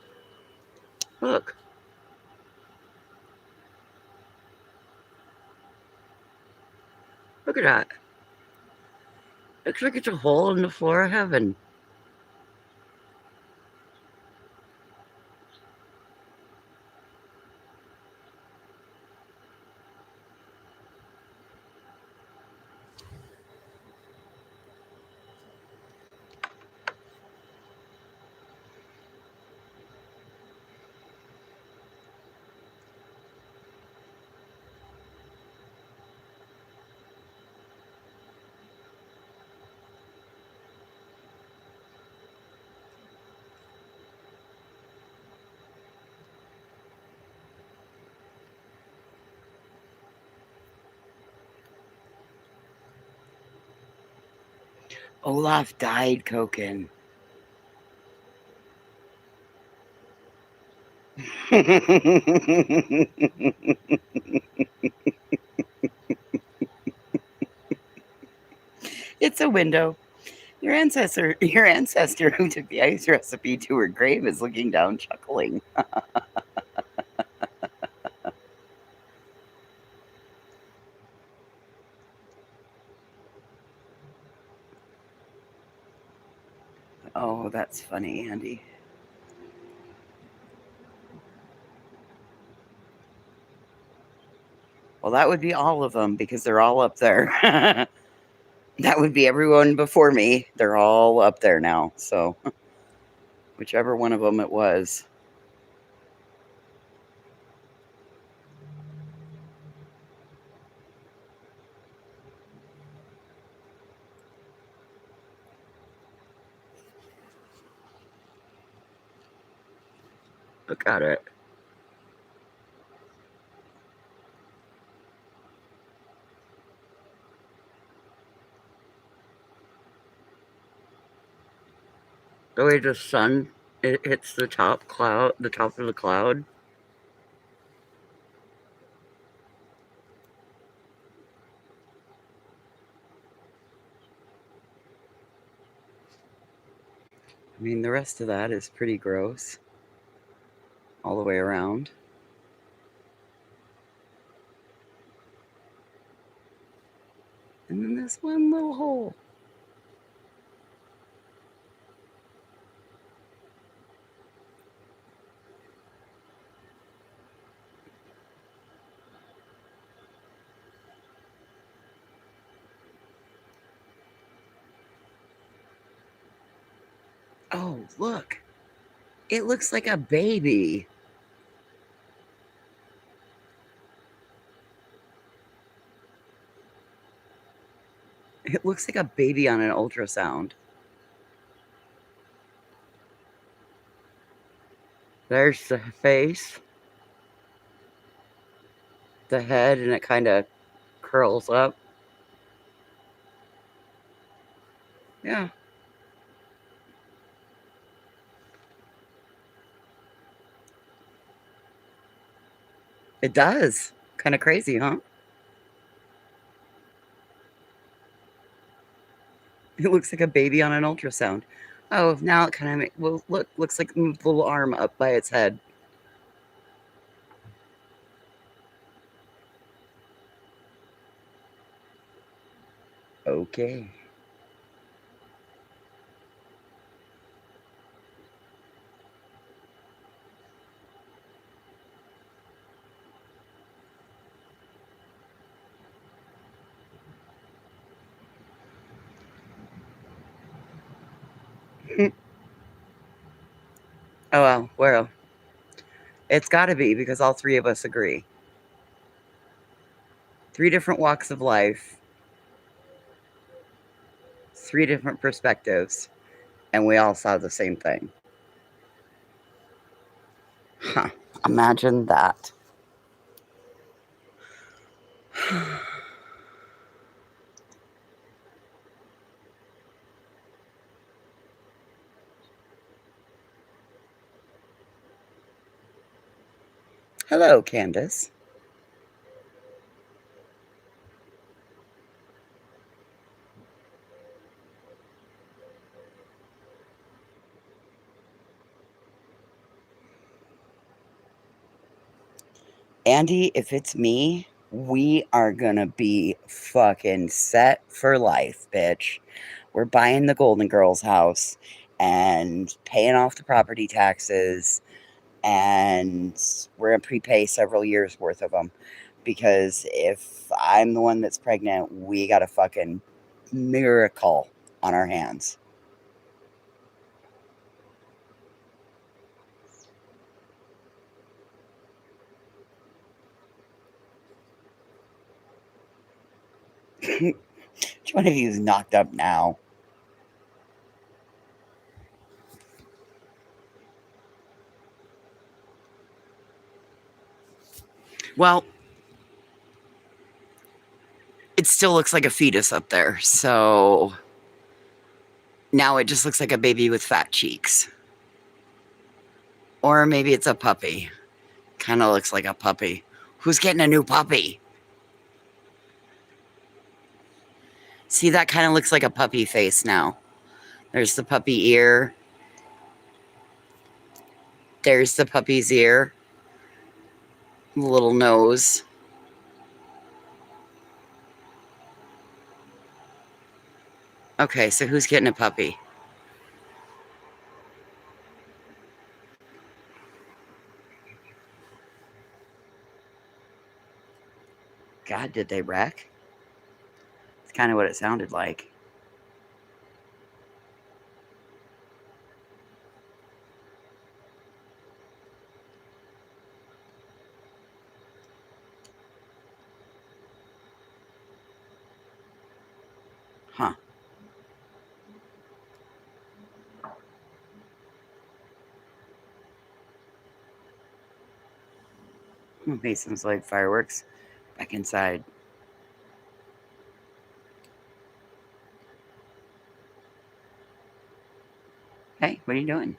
Look. Look at that. Looks like it's a hole in the floor of heaven. Olaf died, Coken. It's a window. Your ancestor who took the ice recipe to her grave is looking down, chuckling. Oh, that's funny, Andy. Well, that would be all of them because they're all up there. That would be everyone before me. They're all up there now. So, whichever one of them it was. Look at it. The way the sun it hits the top of the cloud. I mean, the rest of that is pretty gross. all the way around. And then this one little hole. Oh, look. It looks like a baby. It looks like a baby on an ultrasound. There's the face, the head, and it kind of curls up. Yeah. It does. Kind of crazy, huh? It looks like a baby on an ultrasound. Oh, now it kind of well, looks like a little arm up by its head. Okay. Oh well, it's got to be because all three of us agree. 3 different walks of life, 3 different perspectives, and we all saw the same thing. Huh. Imagine that. Hello, Candace. Andy, if it's me, we are gonna be fucking set for life, bitch. We're buying the Golden Girls house and paying off the property taxes, and we're gonna prepay several years worth of them. Because if I'm the one that's pregnant, we got a fucking miracle on our hands. Which one of you is knocked up now? Well, it still looks like a fetus up there, so now it just looks like a baby with fat cheeks. Or maybe it's a puppy. Kind of looks like a puppy. Who's getting a new puppy? See, that kind of looks like a puppy face now. There's the puppy ear. There's the puppy's ear. Little nose. Okay, so who's getting a puppy? God, did they wreck? It's kind of what it sounded like. Huh. Mason's like fireworks. Back inside. Hey, what are you doing?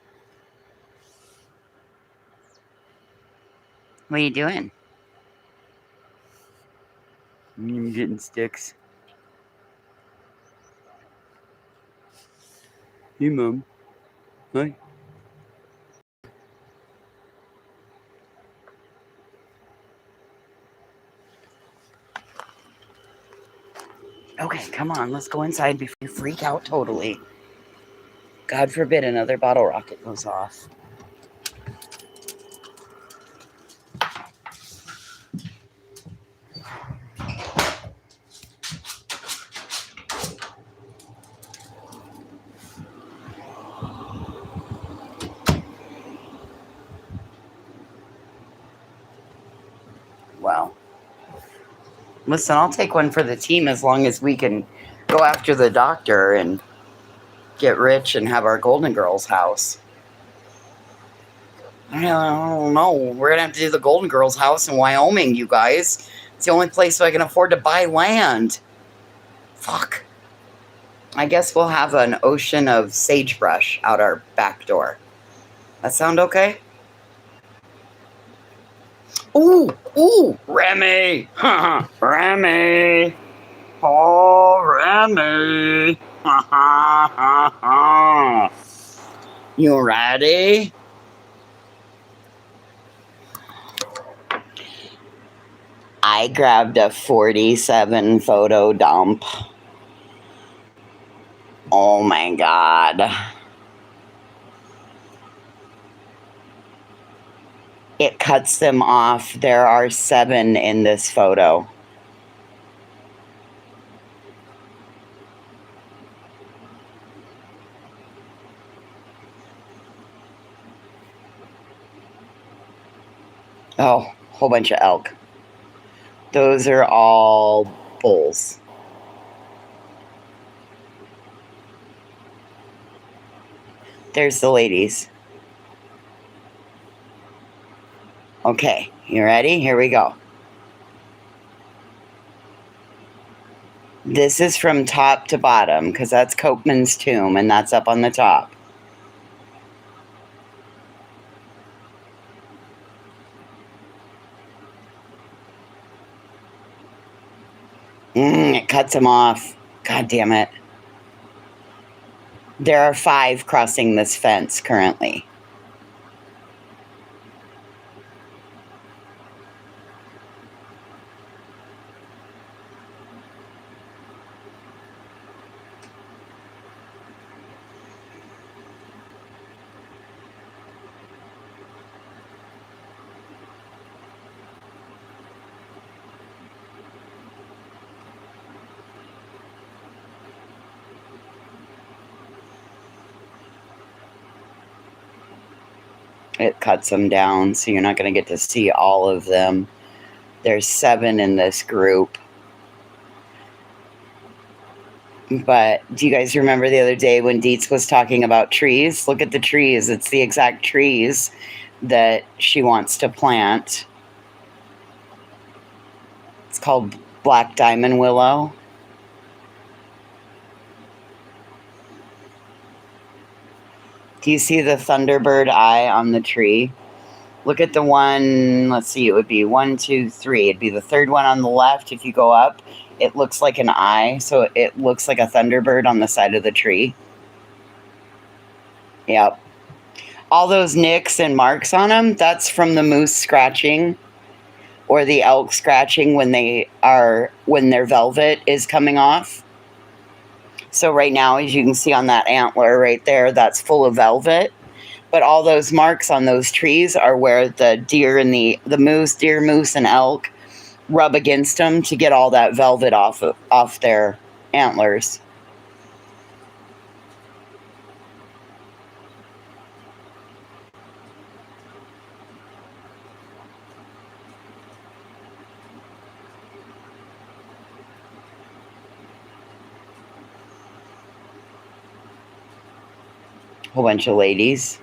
What are you doing? I'm getting sticks. Hey, Mom. Hi. Okay, come on. Let's go inside before you freak out totally. God forbid another bottle rocket goes off. Well, listen, I'll take one for the team as long as we can go after the doctor and get rich and have our Golden Girls house. I don't know. We're going to have to do the Golden Girls house in Wyoming, you guys. It's the only place I can afford to buy land. Fuck. I guess we'll have an ocean of sagebrush out our back door. That sound okay? Ooh, Remy! Remy! Oh, Remy! You ready? I grabbed a 47 photo dump. Oh my God. It cuts them off. There are 7 in this photo. Oh, whole bunch of elk. Those are all bulls. There's the ladies. Okay, you ready? Here we go. This is from top to bottom because that's Copeman's tomb and that's up on the top. It cuts them off. God damn it. There are 5 crossing this fence currently. It cuts them down, so you're not going to get to see all of them. There's 7 in this group. But do you guys remember the other day when Dietz was talking about trees? Look at the trees. It's the exact trees that she wants to plant. It's called black diamond willow. Do you see the Thunderbird eye on the tree? Look at the one, let's see, it would be 1, 2, 3. It'd be the third one on the left. If you go up, it looks like an eye. So it looks like a Thunderbird on the side of the tree. Yep. All those nicks and marks on them, that's from the moose scratching or the elk scratching when their velvet is coming off. So right now, as you can see on that antler right there, that's full of velvet. But all those marks on those trees are where the deer and the moose, deer, moose, and elk rub against them to get all that velvet off their antlers. Whole bunch of ladies.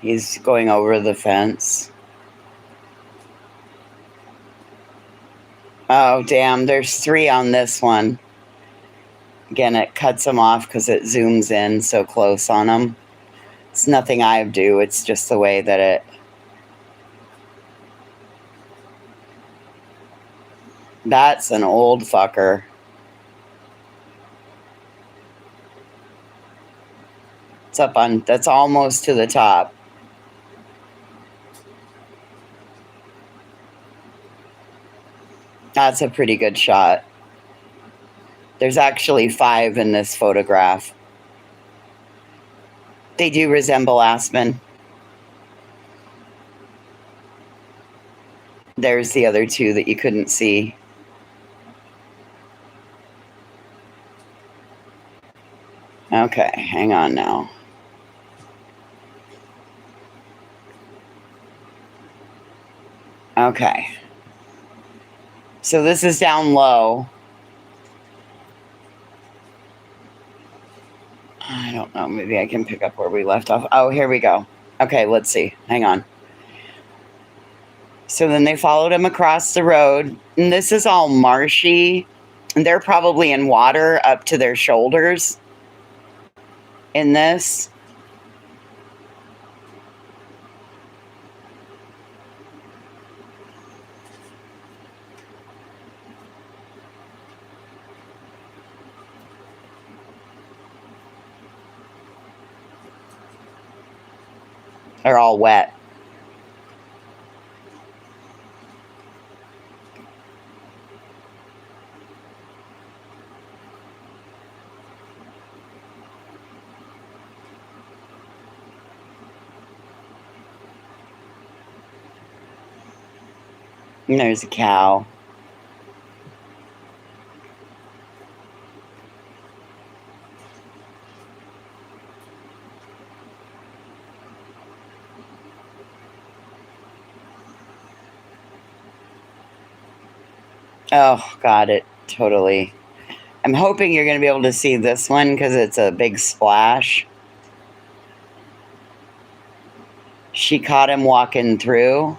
He's going over the fence. Oh, damn. There's 3 on this one. Again, it cuts them off because it zooms in so close on them. It's nothing I do. It's just the way that it... That's an old fucker. It's up on, that's almost to the top. That's a pretty good shot. There's actually 5 in this photograph. They do resemble aspen. There's the other 2 that you couldn't see. Okay, hang on now. Okay. So this is down low. I don't know. Maybe I can pick up where we left off. Oh, here we go. Okay, let's see. Hang on. So then they followed him across the road. And this is all marshy. And they're probably in water up to their shoulders in this. They're all wet. And there's a cow. Oh, got it. Totally. I'm hoping you're going to be able to see this one because it's a big splash. She caught him walking through.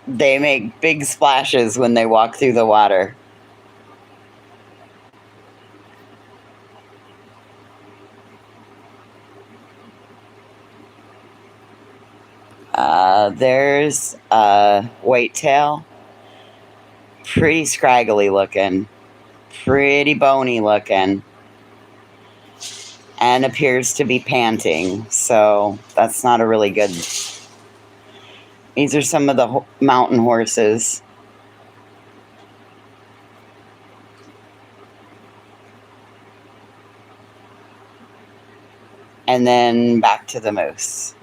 They make big splashes when they walk through the water. There's a whitetail. Pretty scraggly looking. Pretty bony looking. And appears to be panting. So that's not a really good... These are some of the mountain horses. And then back to the moose.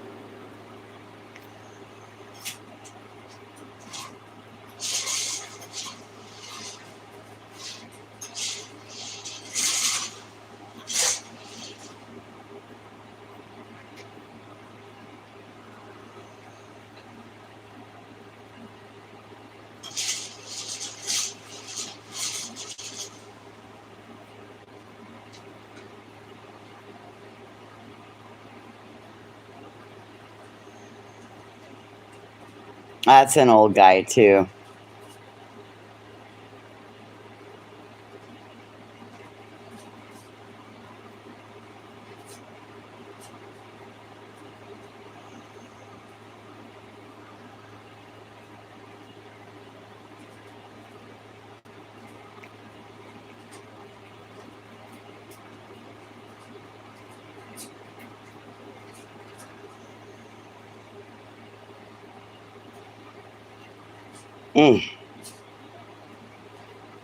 That's an old guy, too.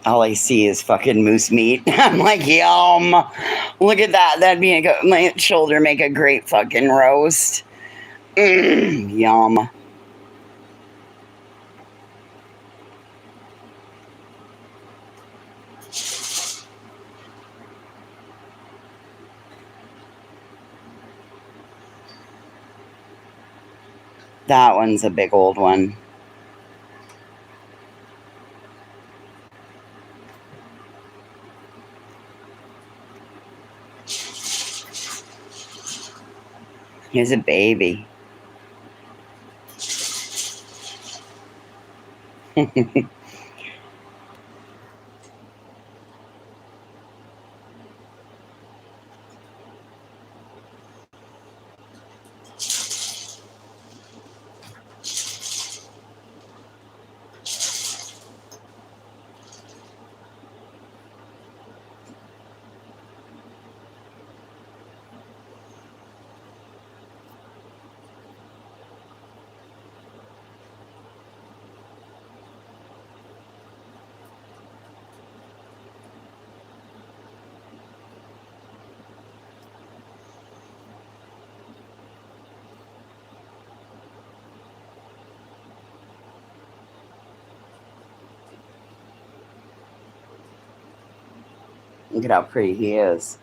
All I see is fucking moose meat. I'm like, yum. Look at that. That'd be my shoulder make a great fucking roast. Yum. That one's a big old one. He's a baby. Look at how pretty he is.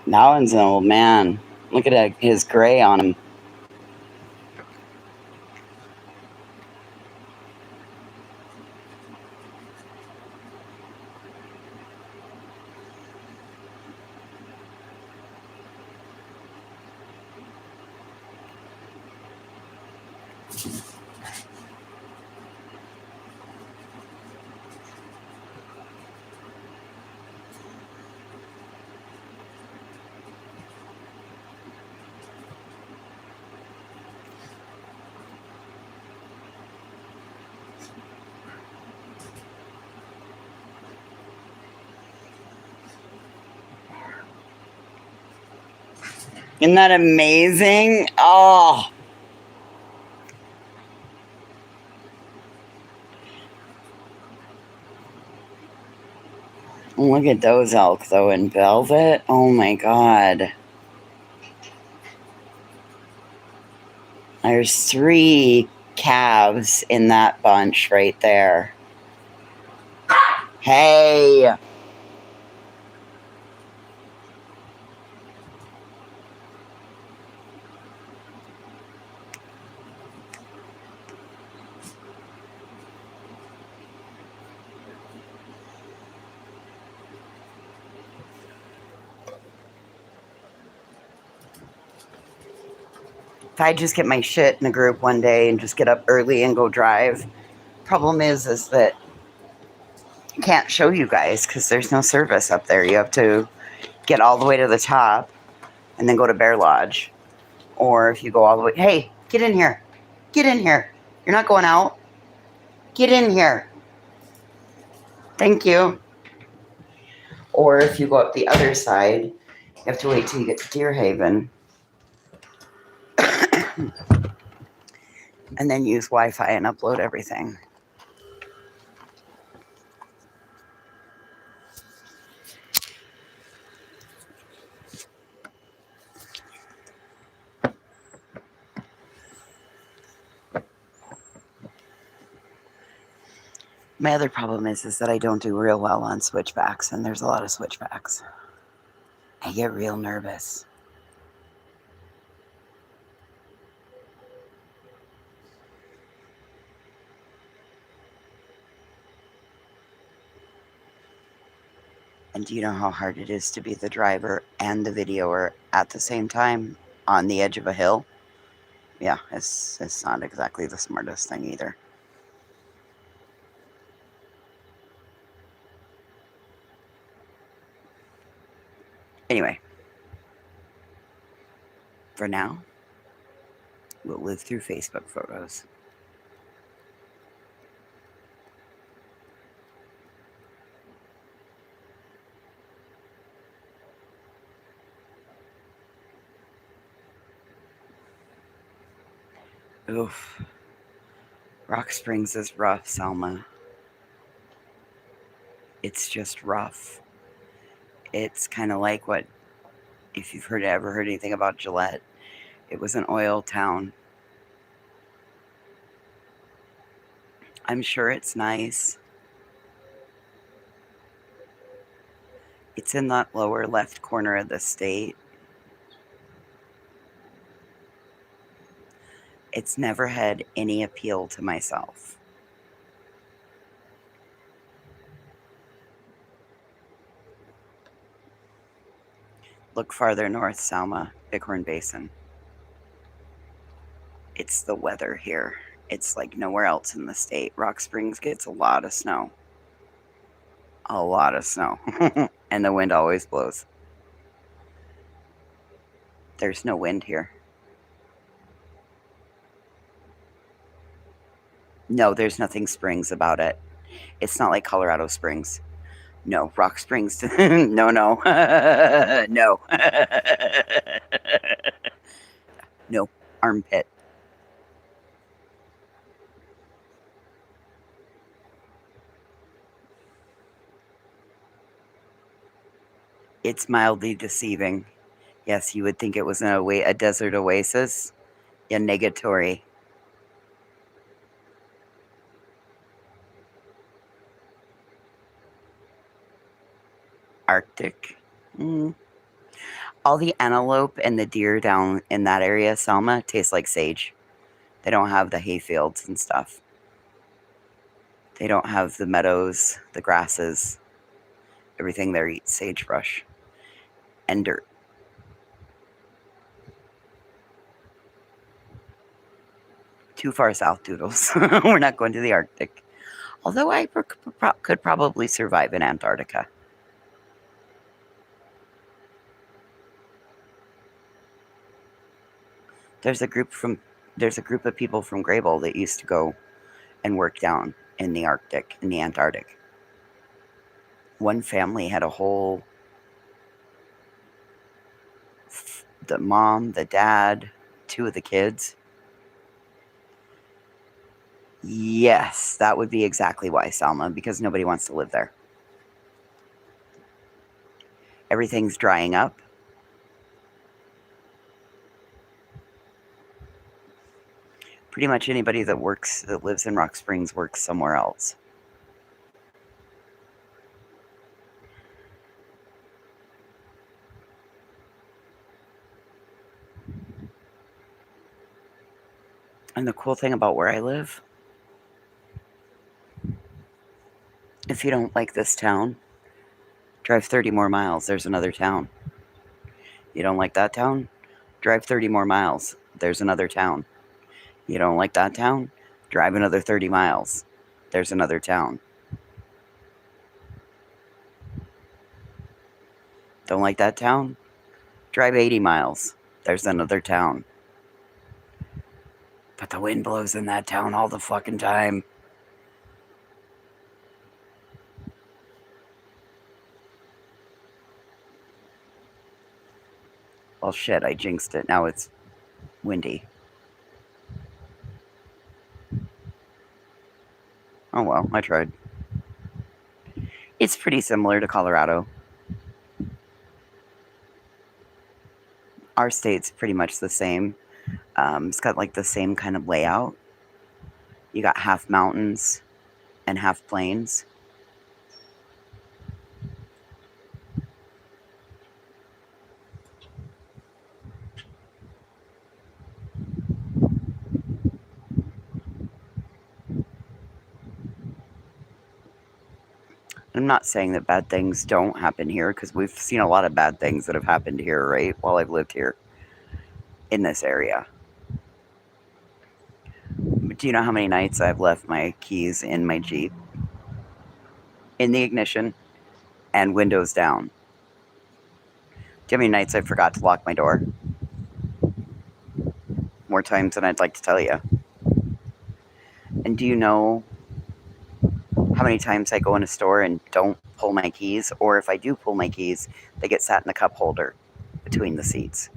That one's an old man. Look at his gray on him. Isn't that amazing? Oh, look at those elk, though, in velvet. Oh, my God. There's 3 calves in that bunch right there. Hey. If I just get my shit in a group one day and just get up early and go drive, problem is that I can't show you guys because there's no service up there. You have to get all the way to the top and then go to Bear Lodge. Or if you go all the way, hey, get in here. Get in here. You're not going out. Get in here. Thank you. Or if you go up the other side, you have to wait till you get to Deer Haven. And then use Wi-Fi and upload everything. My other problem is that I don't do real well on switchbacks, and there's a lot of switchbacks. I get real nervous. And do you know how hard it is to be the driver and the videoer at the same time on the edge of a hill? Yeah, it's not exactly the smartest thing either. Anyway, for now, we'll live through Facebook photos. Oof. Rock Springs is rough, Selma. It's just rough. It's kind of like what, if you've ever heard anything about Gillette, it was an oil town. I'm sure it's nice. It's in that lower left corner of the state. It's never had any appeal to myself. Look farther north, Selma, Bighorn Basin. It's the weather here. It's like nowhere else in the state. Rock Springs gets a lot of snow. A lot of snow. And the wind always blows. There's no wind here. No, there's nothing Springs about it. It's not like Colorado Springs. No, Rock Springs. No. No. No, armpit. It's mildly deceiving. Yes, you would think it was a desert oasis. Yeah, negatory. Arctic. All the antelope and the deer down in that area, Selma, taste like sage. They don't have the hay fields and stuff. They don't have the meadows, the grasses. Everything there eats sagebrush and dirt. Too far south, Doodles. We're not going to the Arctic. Although I could probably survive in Antarctica. There's a group of people from Grable that used to go and work down in the Arctic, in the Antarctic. One family had a whole, the mom, the dad, 2 of the kids. Yes, that would be exactly why, Salma, because nobody wants to live there. Everything's drying up. Pretty much anybody that lives in Rock Springs works somewhere else. And the cool thing about where I live, if you don't like this town, drive 30 more miles. There's another town. You don't like that town? Drive 30 more miles. There's another town. You don't like that town? Drive another 30 miles. There's another town. Don't like that town? Drive 80 miles. There's another town. But the wind blows in that town all the fucking time. Well, shit, I jinxed it. Now it's windy. Oh well, I tried. It's pretty similar to Colorado. Our state's pretty much the same. It's got like the same kind of layout. You got half mountains and half plains. I'm not saying that bad things don't happen here, because we've seen a lot of bad things that have happened here, right, while I've lived here in this area. But do you know how many nights I've left my keys in my Jeep? In the ignition and windows down. Do you know how many nights I forgot to lock my door? More times than I'd like to tell you. And do you know how many times I go in a store and don't pull my keys? Or if I do pull my keys, they get sat in the cup holder between the seats.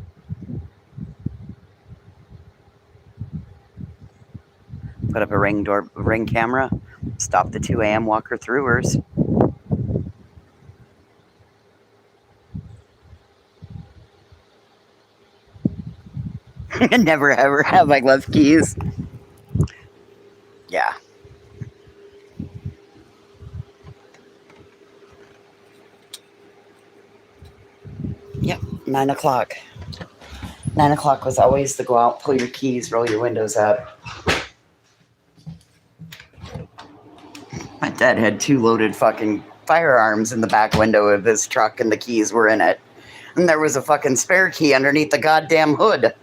Put up a ring camera, stop the 2 a.m. walker throughers. Never ever have I left keys. Yeah. Yep, 9 o'clock. 9 o'clock was always the go out, pull your keys, roll your windows up. My dad had 2 loaded fucking firearms in the back window of his truck, and the keys were in it. And there was a fucking spare key underneath the goddamn hood.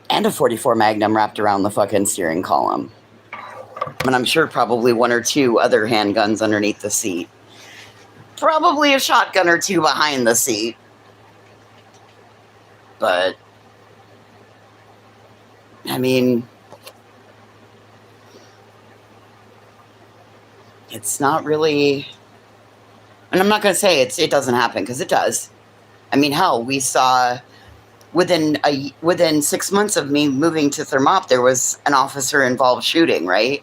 And a .44 Magnum wrapped around the fucking steering column. And I'm sure probably 1 or 2 other handguns underneath the seat. Probably a shotgun or 2 behind the seat. But, I mean, it's not really, and I'm not going to say it doesn't happen, because it does. I mean, hell, we saw within 6 months of me moving to Thermop, there was an officer-involved shooting, right?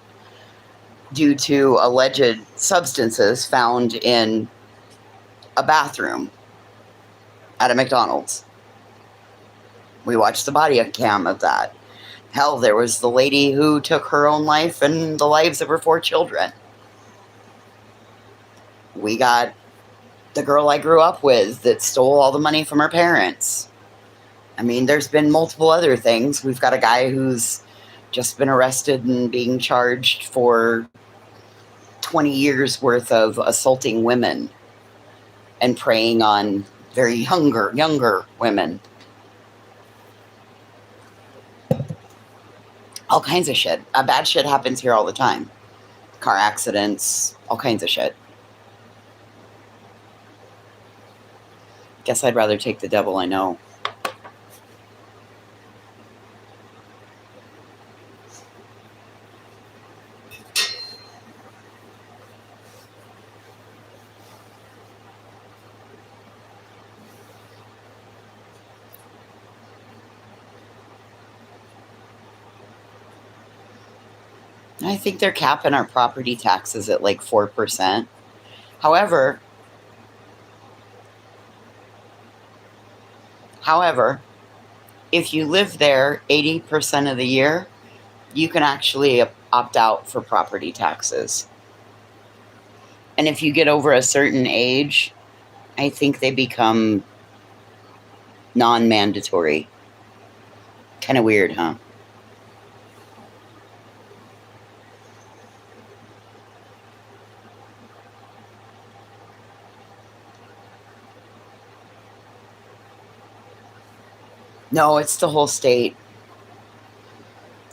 Due to alleged substances found in a bathroom at a McDonald's. We watched the body cam of that. Hell, there was the lady who took her own life and the lives of her 4 children. We got the girl I grew up with that stole all the money from her parents. I mean, there's been multiple other things. We've got a guy who's just been arrested and being charged for 20 years worth of assaulting women and preying on very younger women. All kinds of shit. Bad shit happens here all the time. Car accidents, all kinds of shit. Guess I'd rather take the devil I know. I think they're capping our property taxes at like 4%. However, if you live there 80% of the year, you can actually opt out for property taxes. And if you get over a certain age, I think they become non-mandatory. Kind of weird, huh? No, it's the whole state.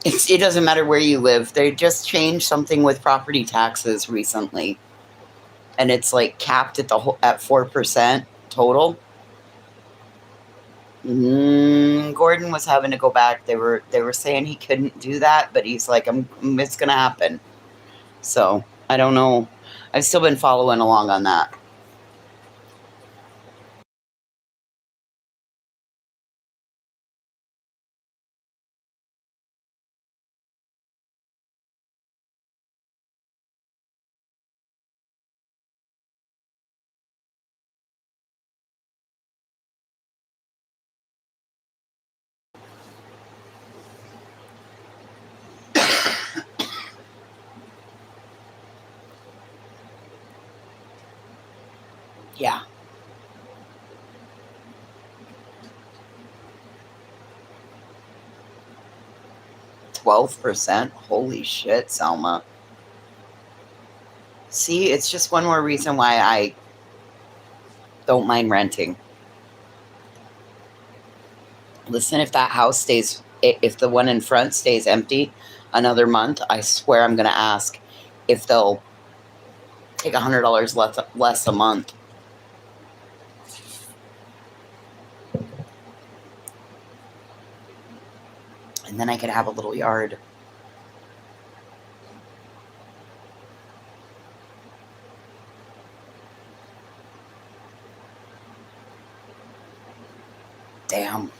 It doesn't matter where you live. They just changed something with property taxes recently, and it's like capped at at 4% total. Gordon was having to go back. They were saying he couldn't do that, but he's like, it's gonna happen. So I don't know. I've still been following along on that. Yeah. 12%? Holy shit, Selma. See, it's just one more reason why I don't mind renting. Listen, if that house stays, if the one in front stays empty another month, I swear I'm going to ask if they'll take $100 less a month. And then I could have a little yard. Damn.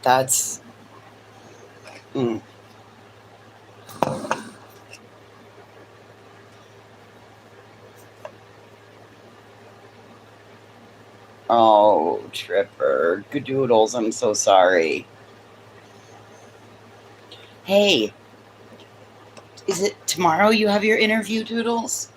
That's... Oh, Tripper. Good doodles, I'm so sorry. Hey, is it tomorrow you have your interview, Doodles?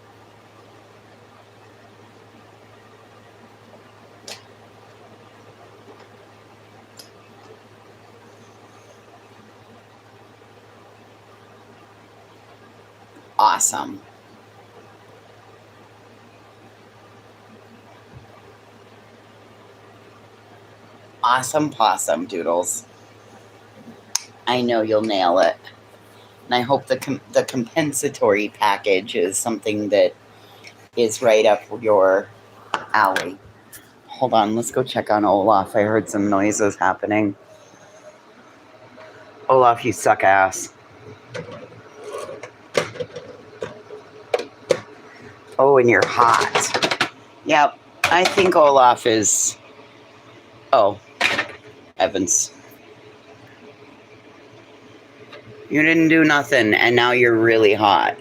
Awesome. Awesome possum, Doodles. I know you'll nail it. And I hope the compensatory package is something that is right up your alley. Hold on, let's go check on Olaf. I heard some noises happening. Olaf, you suck ass. Oh, and you're hot. Yep, I think Olaf is... Oh, Evans. You didn't do nothing, and now you're really hot.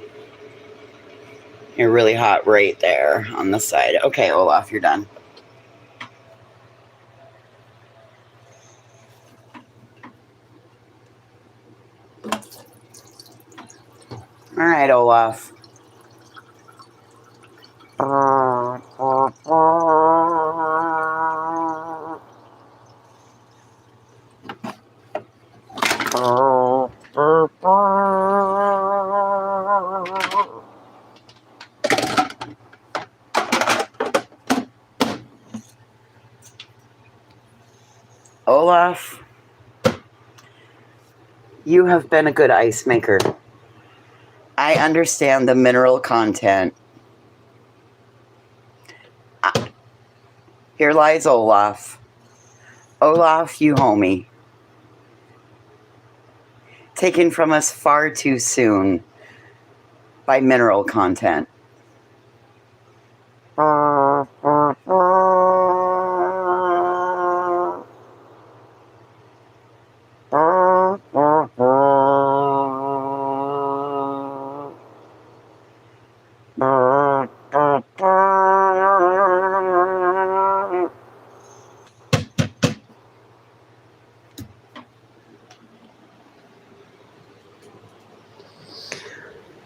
You're really hot right there on the side. Okay, Olaf, you're done. night, Olaf. Olaf, you have been a good ice maker. I understand the mineral content. Here lies Olaf. Olaf, you homie. Taken from us far too soon by mineral content.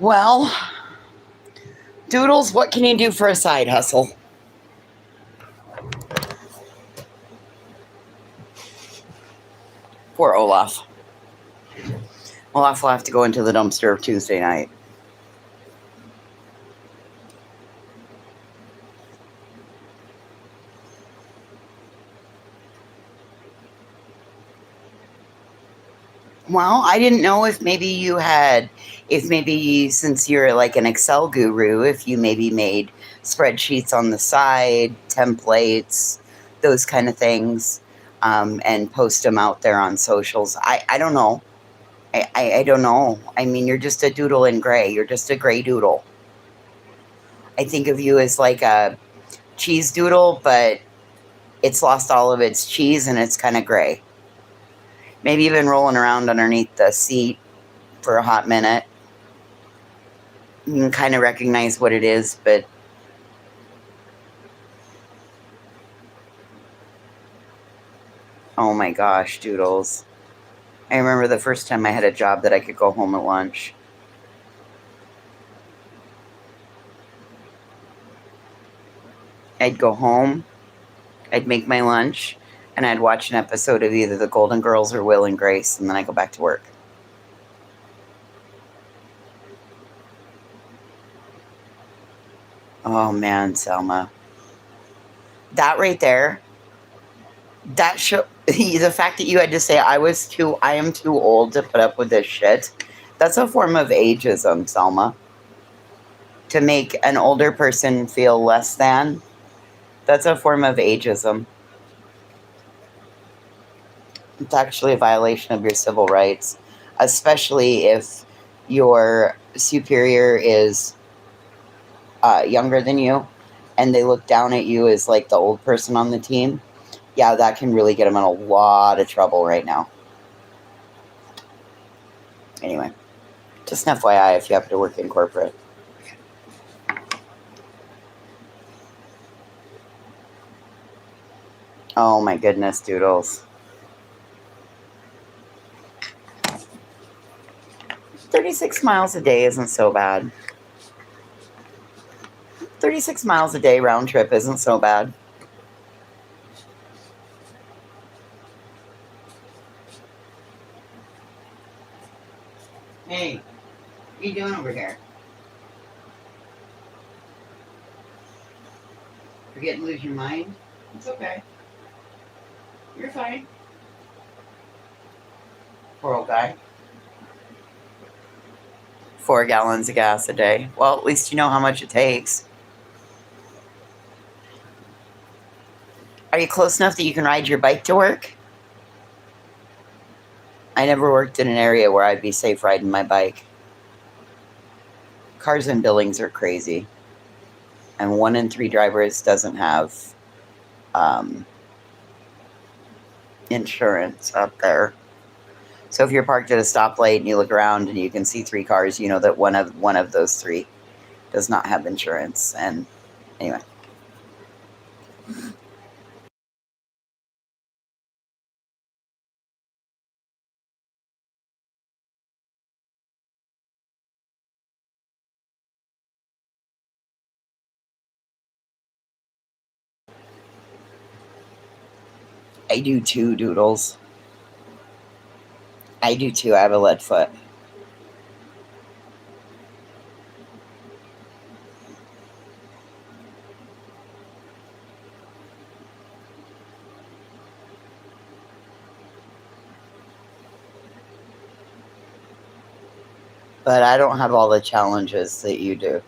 Well, Doodles, what can you do for a side hustle? Poor Olaf. Olaf will have to go into the dumpster Tuesday night. Well, I didn't know if maybe since you're like an Excel guru, if you maybe made spreadsheets on the side, templates, those kind of things, and post them out there on socials. I don't know. I don't know. I mean, you're just a doodle in gray. You're just a gray doodle. I think of you as like a cheese doodle, but it's lost all of its cheese and it's kind of gray. Maybe you've been rolling around underneath the seat for a hot minute. You can kind of recognize what it is, but oh my gosh, Doodles. I remember the first time I had a job that I could go home at lunch. I'd go home, I'd make my lunch, and I'd watch an episode of either The Golden Girls or Will and Grace, and then I'd go back to work. Oh man, Selma. That right there, that show the fact that you had to say I am too old to put up with this shit. That's a form of ageism, Selma. To make an older person feel less than, that's a form of ageism. It's actually a violation of your civil rights, especially if your superior is younger than you and they look down at you as like the old person on the team. Yeah, that can really get them in a lot of trouble right now. Anyway, just an FYI if you happen to work in corporate. Oh my goodness, Doodles. 36 miles a day isn't so bad. 36 miles a day round trip isn't so bad. Hey, what are you doing over here? Forget to lose your mind? It's okay. You're fine. Poor old guy. 4 gallons of gas a day. Well, at least you know how much it takes. Are you close enough that you can ride your bike to work? I never worked in an area where I'd be safe riding my bike. Cars in Billings are crazy. And 1 in 3 drivers doesn't have insurance up there. So if you're parked at a stoplight and you look around and you can see 3 cars, you know that one of those 3 does not have insurance. And anyway. I do too, Doodles. I do too. I have a lead foot. But I don't have all the challenges that you do.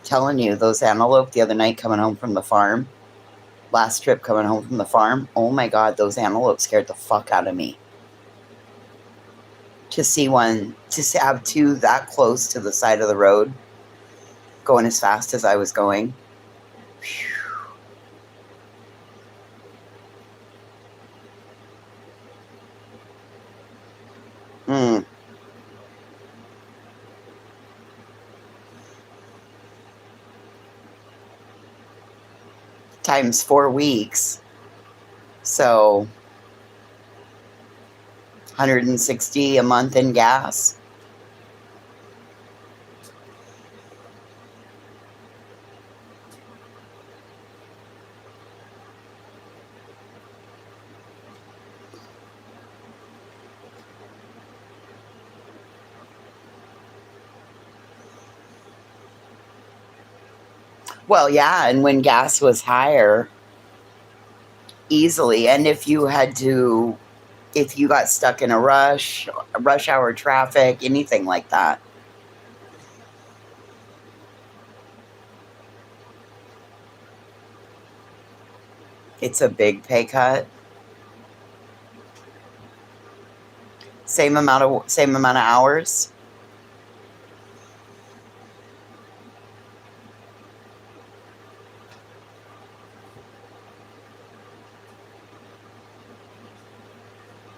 Telling you, those antelope the other night coming home from the farm, last trip coming home from the farm, oh my God, those antelope scared the fuck out of me. To see one, to have two that close to the side of the road, going as fast as I was going. Mm. Times 4 weeks. So 160 a month in gas. Well, yeah, and when gas was higher, easily, and if you got stuck in a rush hour traffic, anything like that. It's a big pay cut. Same amount of hours.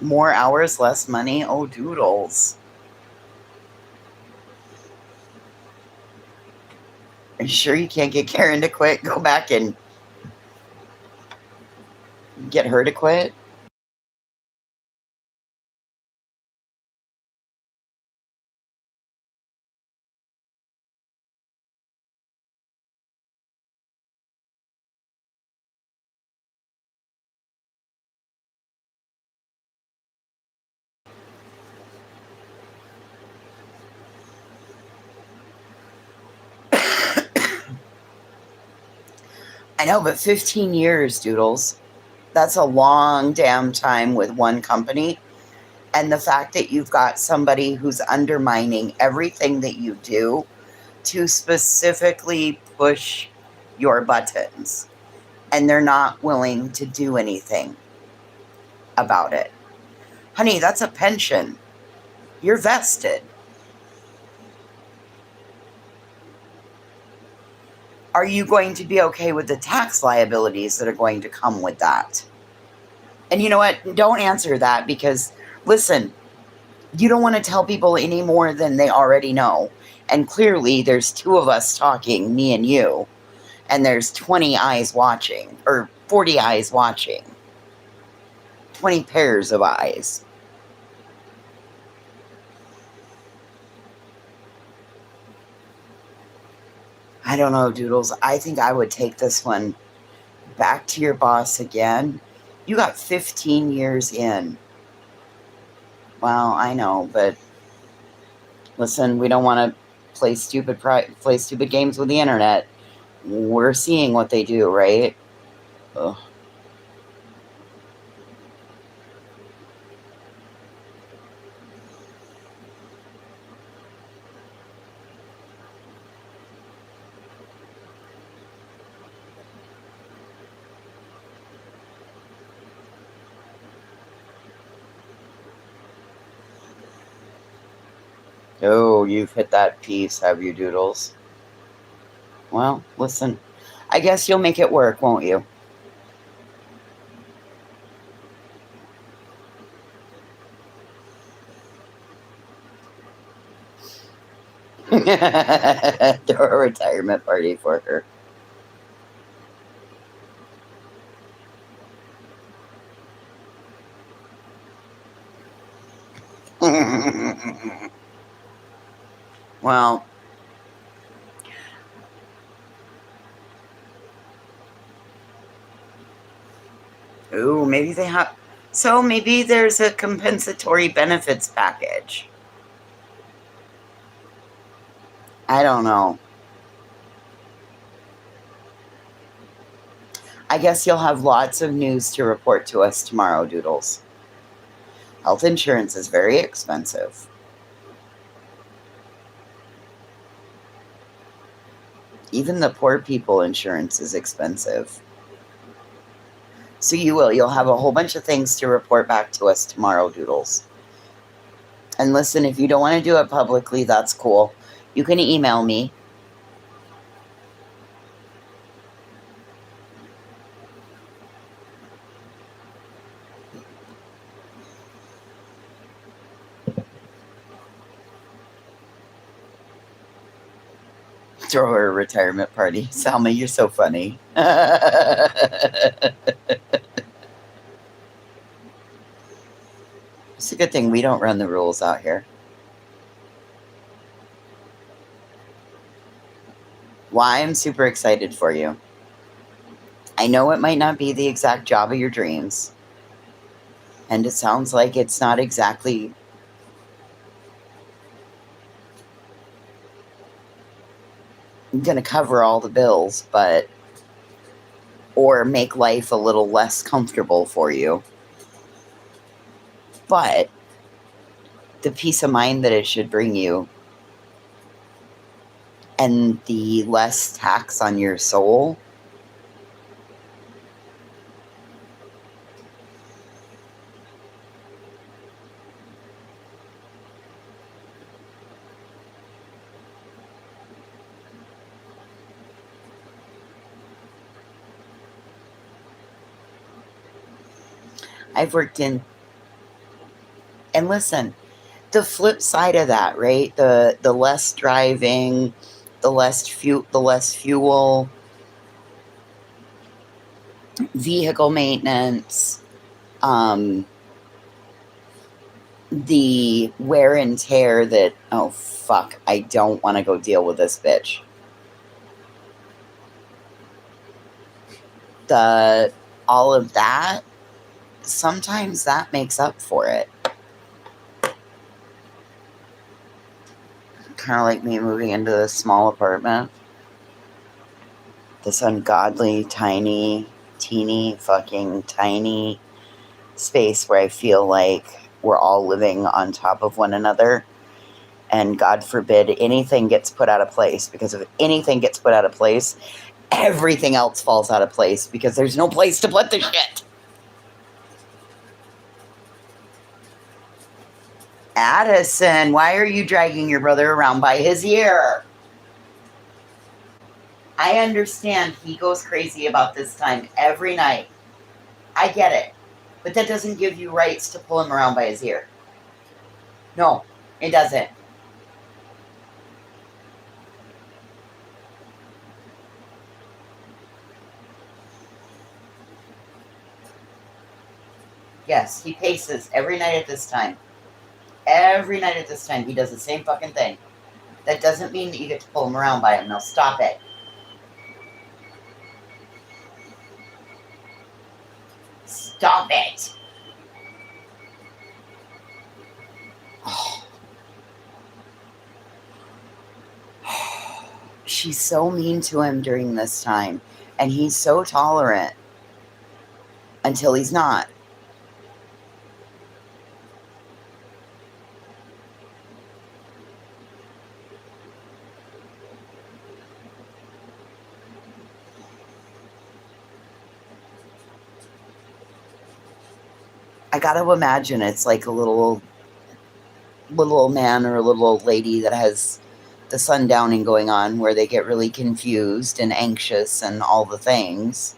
More hours, less money. Oh, doodles. Are you sure you can't get Karen to quit? Go back and get her to quit? I know, but 15 years, doodles. That's a long damn time with one company. And the fact that you've got somebody who's undermining everything that you do to specifically push your buttons, and they're not willing to do anything about it. Honey, that's a pension. You're vested. Are you going to be okay with the tax liabilities that are going to come with that? And you know what? Don't answer that, because, listen, you don't want to tell people any more than they already know. And clearly, there's two of us talking, me and you, and there's 20 eyes watching, or 40 eyes watching, 20 pairs of eyes. I don't know, Doodles. I think I would take this one back to your boss again. You got 15 years in. Well, I know, but listen, we don't want to play stupid games with the internet. We're seeing what they do, right? Ugh. Oh, you've hit that piece, have you, Doodles? Well, listen, I guess you'll make it work, won't you? Throw a retirement party for her. Well, Ooh, maybe they have. So maybe there's a compensatory benefits package. I don't know. I guess you'll have lots of news to report to us tomorrow, Doodles. Health insurance is very expensive. Even the poor people insurance is expensive. So you'll have a whole bunch of things to report back to us tomorrow, Doodles. And listen, if you don't want to do it publicly, that's cool. You can email me. Throw her a retirement party. Salma, you're so funny. It's a good thing we don't run the rules out here. Why I'm super excited for you. I know it might not be the exact job of your dreams. And it sounds like it's not exactly going to cover all the bills, but or make life a little less comfortable for you. But the peace of mind that it should bring you and the less tax on your soul. I've worked in, and listen, the flip side of that, right? The less driving, the less fuel, vehicle maintenance, the wear and tear that, oh fuck, I don't want to go deal with this bitch. All of that, sometimes that makes up for it. Kind of like me moving into this small apartment. This ungodly, tiny, teeny, fucking tiny space where I feel like we're all living on top of one another. And God forbid anything gets put out of place, because if anything gets put out of place, everything else falls out of place because there's no place to put the shit. Addison, why are you dragging your brother around by his ear? I understand he goes crazy about this time every night. I get it. But that doesn't give you rights to pull him around by his ear. No, it doesn't. Yes, he paces every night at this time. Every night at this time, he does the same fucking thing. That doesn't mean that you get to pull him around by him. Now stop it. Stop it. Oh. She's so mean to him during this time. And he's so tolerant until he's not. I got to imagine it's like a little old man or a little old lady that has the sundowning going on, where they get really confused and anxious and all the things.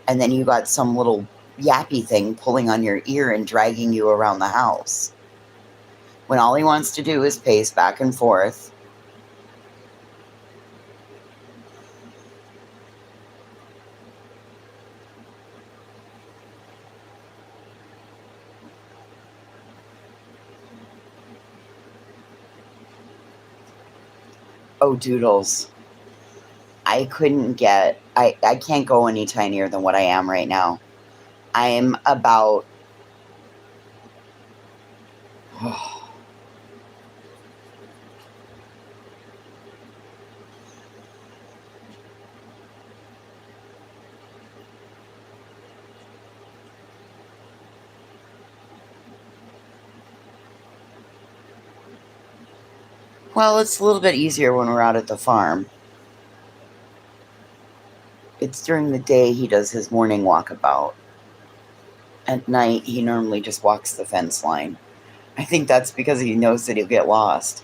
And then you got some little yappy thing pulling on your ear and dragging you around the house, when all he wants to do is pace back and forth. Oh, Doodles. I can't go any tinier than what I am right now. I'm about. Well, it's a little bit easier when we're out at the farm. It's during the day he does his morning walkabout. At night, he normally just walks the fence line. I think that's because he knows that he'll get lost.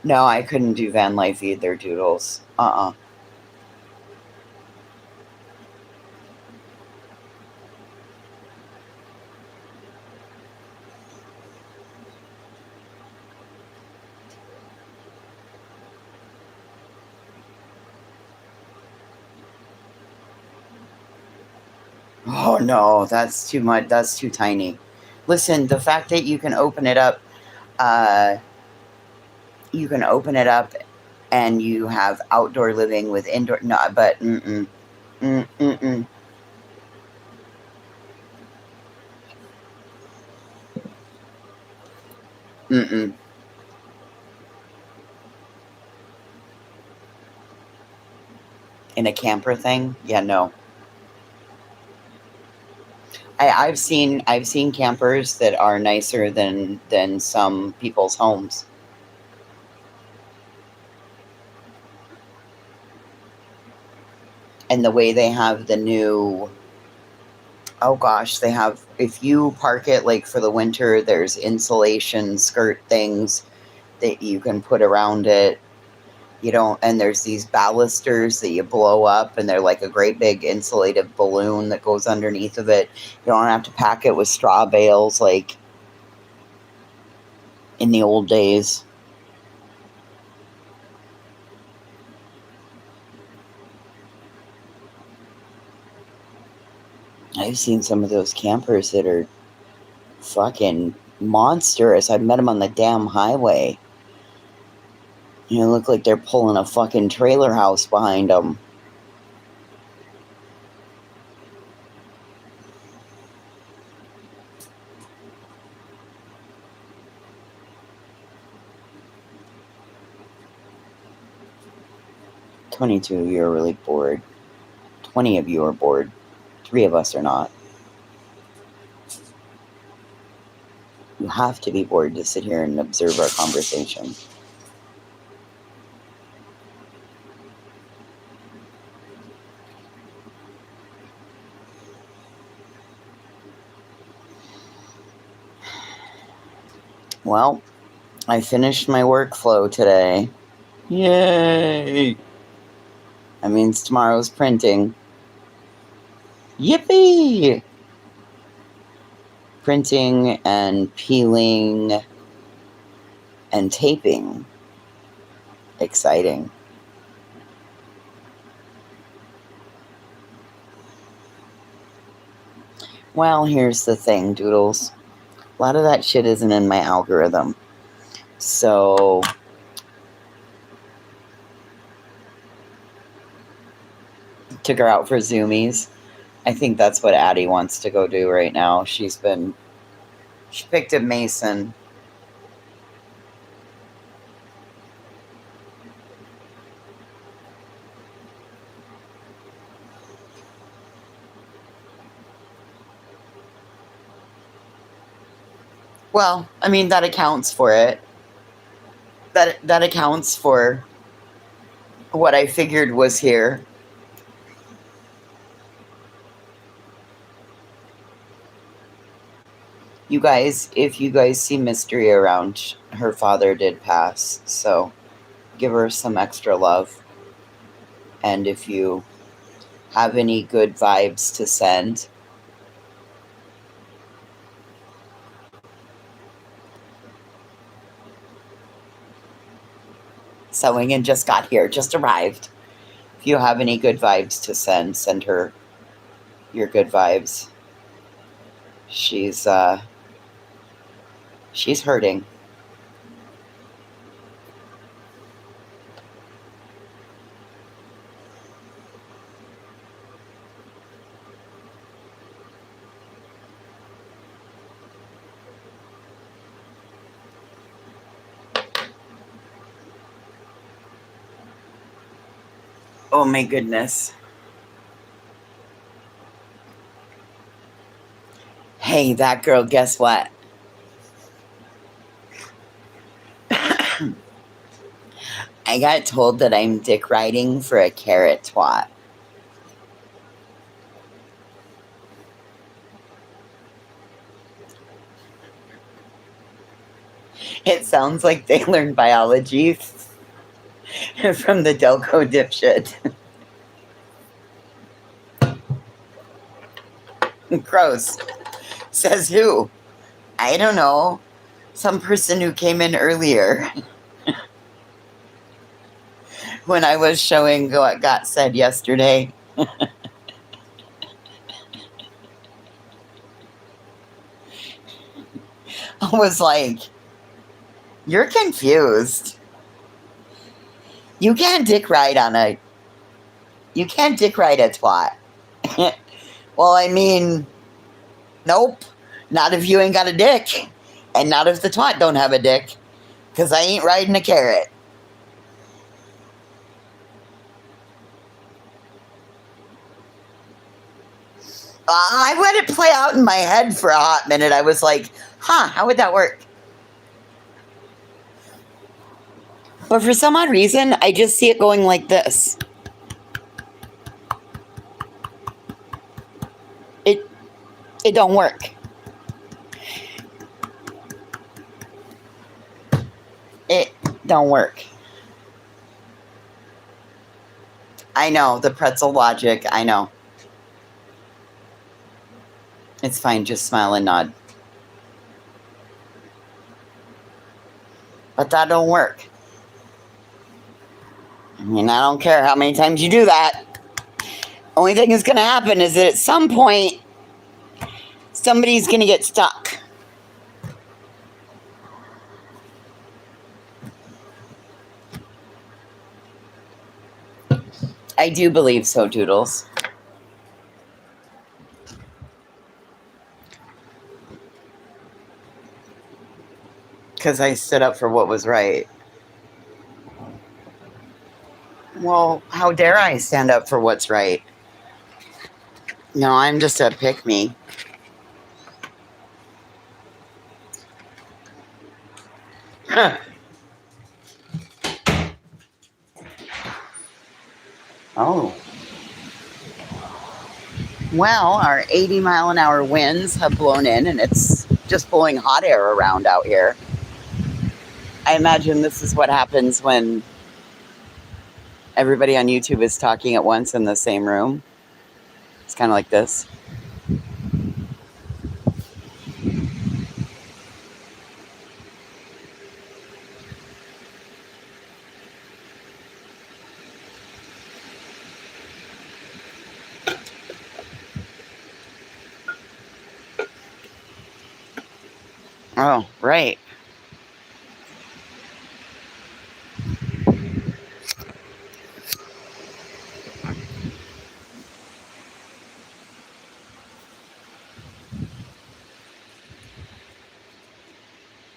No, I couldn't do van life either, Doodles. Oh no, that's too much. That's too tiny. Listen, the fact that you can open it up, you can open it up, and you have outdoor living with indoor. No, but mm. Mm-mm. In a camper thing, yeah, no. I've seen campers that are nicer than some people's homes. And the way they have the new, oh gosh, they have, if you park it like for the winter, there's insulation skirt things that you can put around it. You don't, and there's these balusters that you blow up, and they're like a great big insulated balloon that goes underneath of it. You don't have to pack it with straw bales like in the old days. I've seen some of those campers that are fucking monstrous. I've met them on the damn highway. You know, look like they're pulling a fucking trailer house behind them. "22 of you are really bored. 20 of you are bored. 3 of us are not. You have to be bored to sit here and observe our conversation." Well, I finished my workflow today. Yay! That means tomorrow's printing. Yippee! Printing and peeling and taping. Exciting. Well, here's the thing, Doodles. A lot of that shit isn't in my algorithm. So took her out for Zoomies. I think that's what Addie wants to go do right now. She picked up Mason. Well, I mean, that accounts for it. That accounts for what I figured was here. You guys, if you guys see mystery around, her father did pass, so give her some extra love. And if you have any good vibes to send, sewing and just got here, just arrived. If you have any good vibes to send her your good vibes. She's hurting. Oh my goodness. Hey, that girl, guess what? I got told that I'm dick riding for a carrot twat. It sounds like they learned biology from the Delco dipshit. Gross. Says who? I don't know. Some person who came in earlier when I was showing what got said yesterday. I was like, you're confused. You can't dick ride a twat. Well, I mean, nope. Not if you ain't got a dick. And not if the twat don't have a dick. Because I ain't riding a carrot. I let it play out in my head for a hot minute. I was like, how would that work? But for some odd reason, I just see it going like this. It don't work. It don't work. I know, the pretzel logic, I know. It's fine, just smile and nod. But that don't work. I mean, I don't care how many times you do that. Only thing that's going to happen is that at some point, somebody's going to get stuck. I do believe so, Doodles. Because I stood up for what was right. Well, how dare I stand up for what's right? No, I'm just a pick-me. Huh. Oh. Well, our 80-mile-an-hour winds have blown in, and it's just blowing hot air around out here. I imagine this is what happens when everybody on YouTube is talking at once in the same room. It's kind of like this. Oh, right.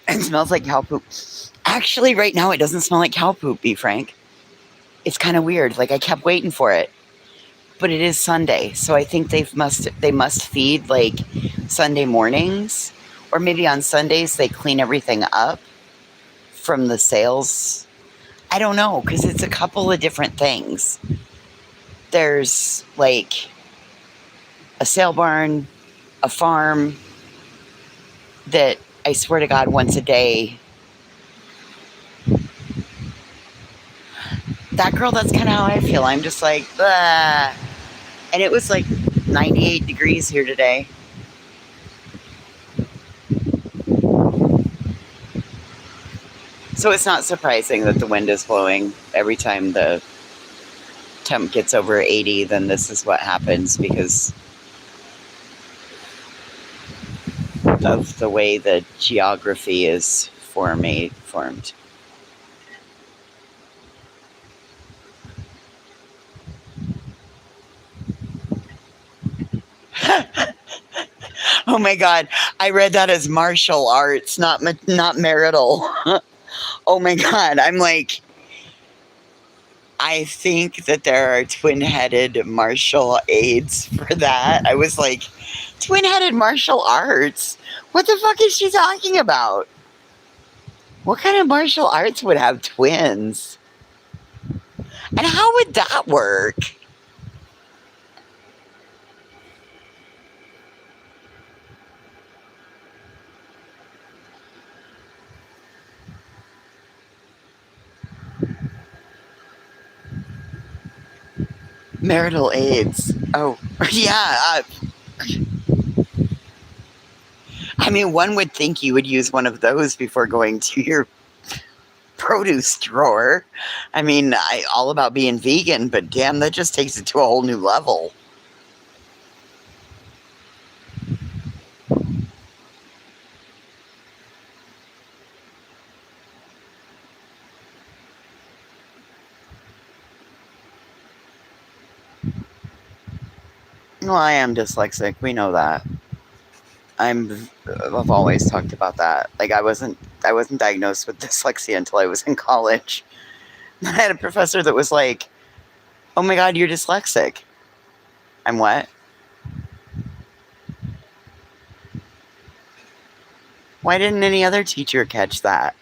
It smells like cow poop. Actually, right now, it doesn't smell like cow poop, be frank. It's kind of weird. Like, I kept waiting for it. But it is Sunday, so I think they must feed, like, Sunday mornings. Or maybe on Sundays, they clean everything up from the sales. I don't know, because it's a couple of different things. There's, like, a sale barn, a farm that I swear to God once a day. That girl, that's kind of how I feel. I'm just like, bah. And it was like 98 degrees here today. So it's not surprising that the wind is blowing every time the temp gets over 80, then this is what happens because of the way the geography is formed. Oh my God, I read that as martial arts, not marital. Oh my God, I'm like, I think that there are twin-headed martial aids for that. I was like, twin-headed martial arts? What the fuck is she talking about? What kind of martial arts would have twins? And how would that work? Marital aids. Oh, yeah. I mean, one would think you would use one of those before going to your produce drawer. I mean, all about being vegan, but damn, that just takes it to a whole new level. Well, I am dyslexic. We know that. I've always talked about that. Like I wasn't diagnosed with dyslexia until I was in college. I had a professor that was like, "Oh my God, you're dyslexic." I'm what? Why didn't any other teacher catch that?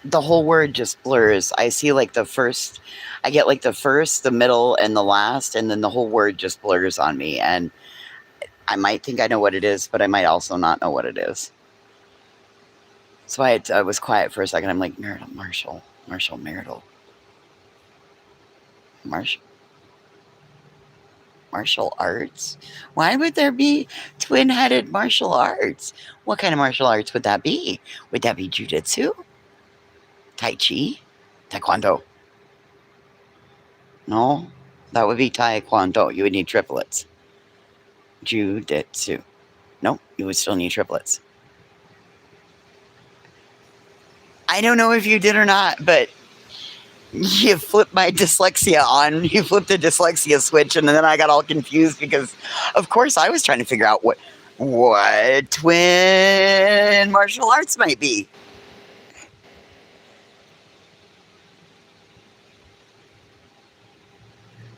The whole word just blurs. I see like I get like the first, the middle, and the last, and then the whole word just blurs on me. And I might think I know what it is, but I might also not know what it is. So I was quiet for a second. I'm like, Martial, marital, Martial. Martial arts? Why would there be twin-headed martial arts? What kind of martial arts would that be? Would that be jujitsu? Tai chi? Taekwondo? No, that would be taekwondo. You would need triplets. Jujitsu. No, you would still need triplets. I don't know if you did or not, but you flipped my dyslexia on. You flipped the dyslexia switch, and then I got all confused because, of course, I was trying to figure out what twin martial arts might be.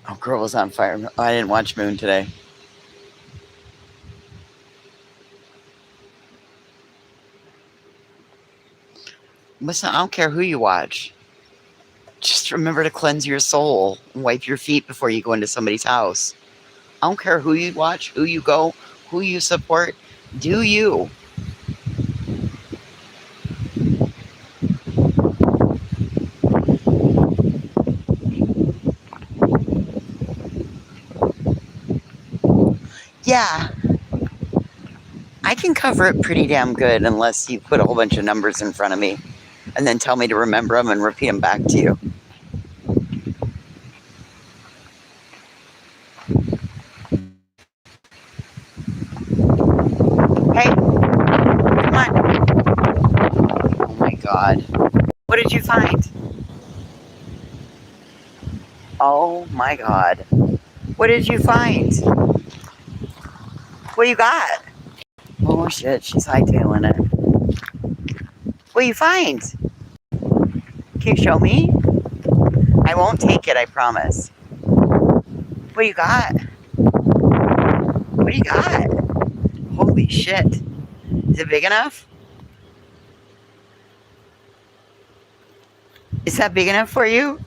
Oh, Girl was on fire. Oh, I didn't watch Moon today. Listen, I don't care who you watch. Just remember to cleanse your soul and wipe your feet before you go into somebody's house. I don't care who you watch, who you go, who you support. Do you? Yeah, I can cover it pretty damn good unless you put a whole bunch of numbers in front of me and then tell me to remember them and repeat them back to you. Hey, come on. Oh my God. What did you find? Oh my God. What did you find? What you got? Oh shit, she's hightailing it. What you find? Can you show me? I won't take it, I promise. What you got? What do you got? Holy shit. Is it big enough? Is that big enough for you?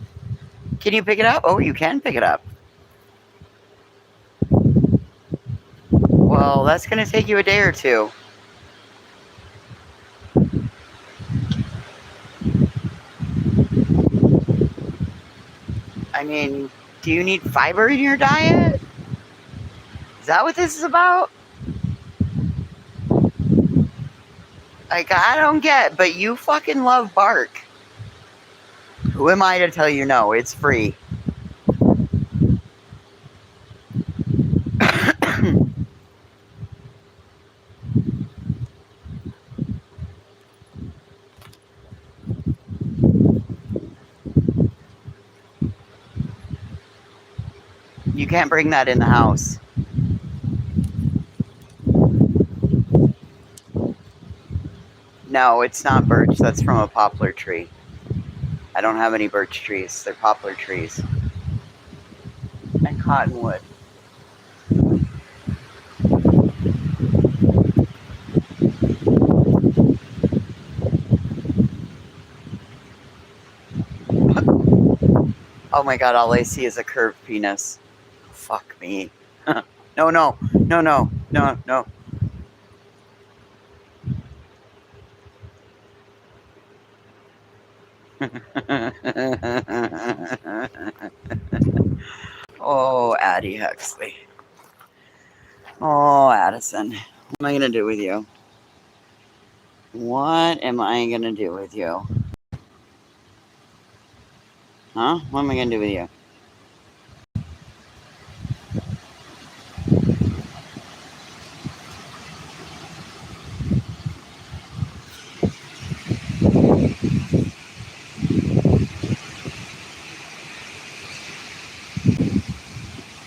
Can you pick it up? Oh, you can pick it up. Well, that's going to take you a day or two. I mean, do you need fiber in your diet? Is that what this is about? Like, I don't get, but you fucking love bark. Who am I to tell you no? It's free. You can't bring that in the house. No, it's not birch. That's from a poplar tree. I don't have any birch trees. They're poplar trees. And cottonwood. Oh my god, all I see is a curved penis. Fuck me. No, no, no, no, no, no. Oh, Addie Huxley. Oh, Addison. What am I going to do with you? What am I going to do with you? Huh? What am I going to do with you?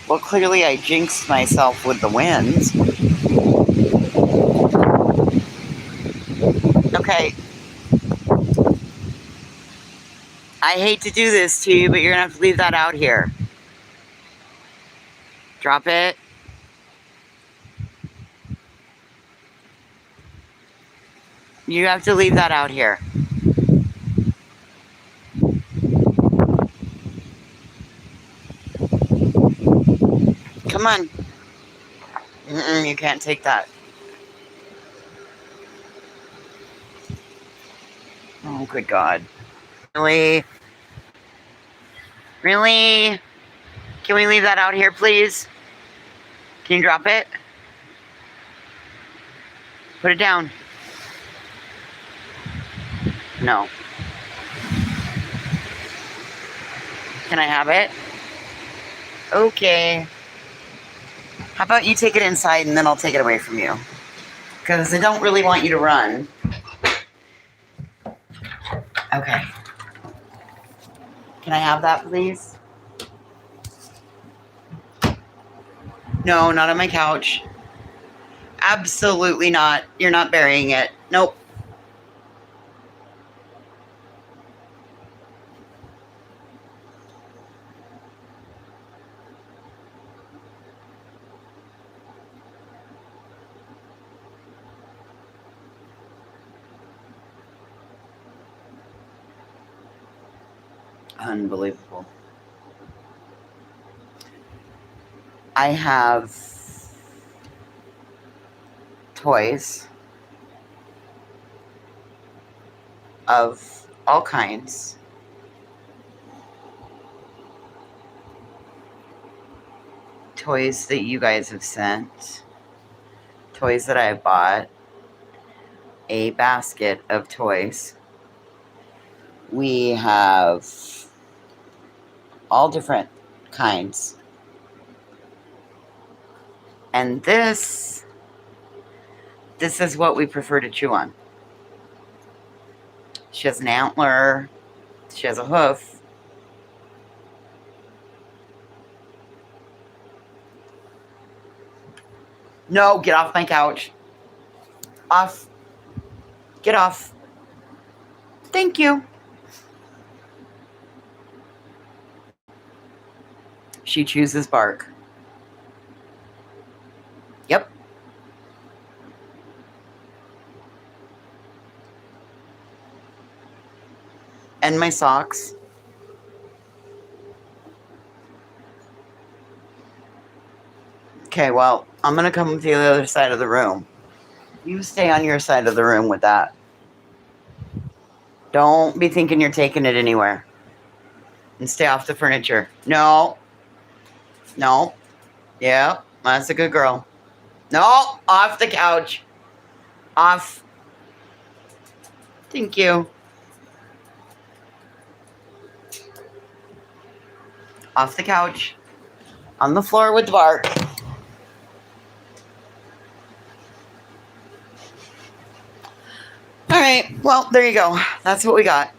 Well, clearly I jinxed myself with the winds. Okay. I hate to do this to you, but you're going to have to leave that out here. Drop it. You have to leave that out here. Come on. You can't take that. Oh, good God. Really? Really? Can we leave that out here, please? Can you drop it? Put it down. No. Can I have it? Okay. How about you take it inside and then I'll take it away from you? Because I don't really want you to run. Okay. Can I have that, please? No, not on my couch. Absolutely not. You're not burying it. Nope. Unbelievable. I have toys of all kinds. Toys that you guys have sent. Toys that I bought. A basket of toys. We have all different kinds. And this is what we prefer to chew on. She has an antler. She has a hoof. No, get off my couch. Off. Get off. Thank you. She chooses bark. Yep. And my socks. Okay, well, I'm going to come to the other side of the room. You stay on your side of the room with that. Don't be thinking you're taking it anywhere. And stay off the furniture. No. No. Yeah, that's a good girl. No, off the couch. Off. Thank you. Off the couch. On the floor with the bark. All right, well, there you go. That's what we got.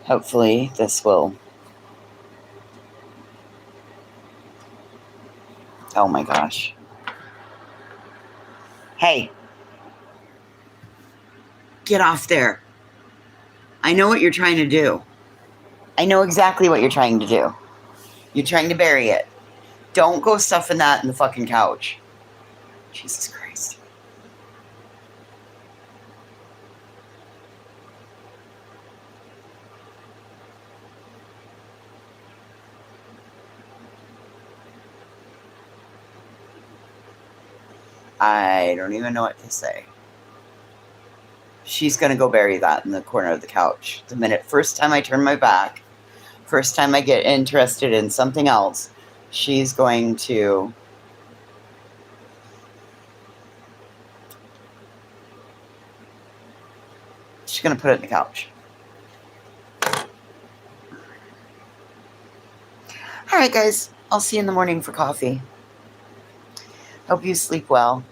Hopefully this will... Oh my gosh. Hey. Get off there. I know what you're trying to do. I know exactly what you're trying to do. You're trying to bury it. Don't go stuffing that in the fucking couch. Jesus Christ. I don't even know what to say. She's going to go bury that in the corner of the couch. The minute, first time I turn my back, first time I get interested in something else, she's going to... She's going to put it in the couch. All right, guys. I'll see you in the morning for coffee. Hope you sleep well.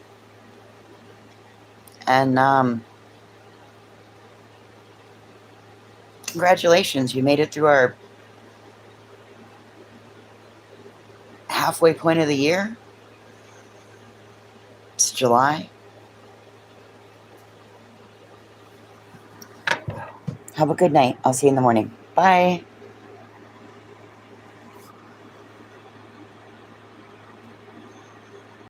And, congratulations. You made it through our halfway point of the year. It's July. Have a good night. I'll see you in the morning. Bye.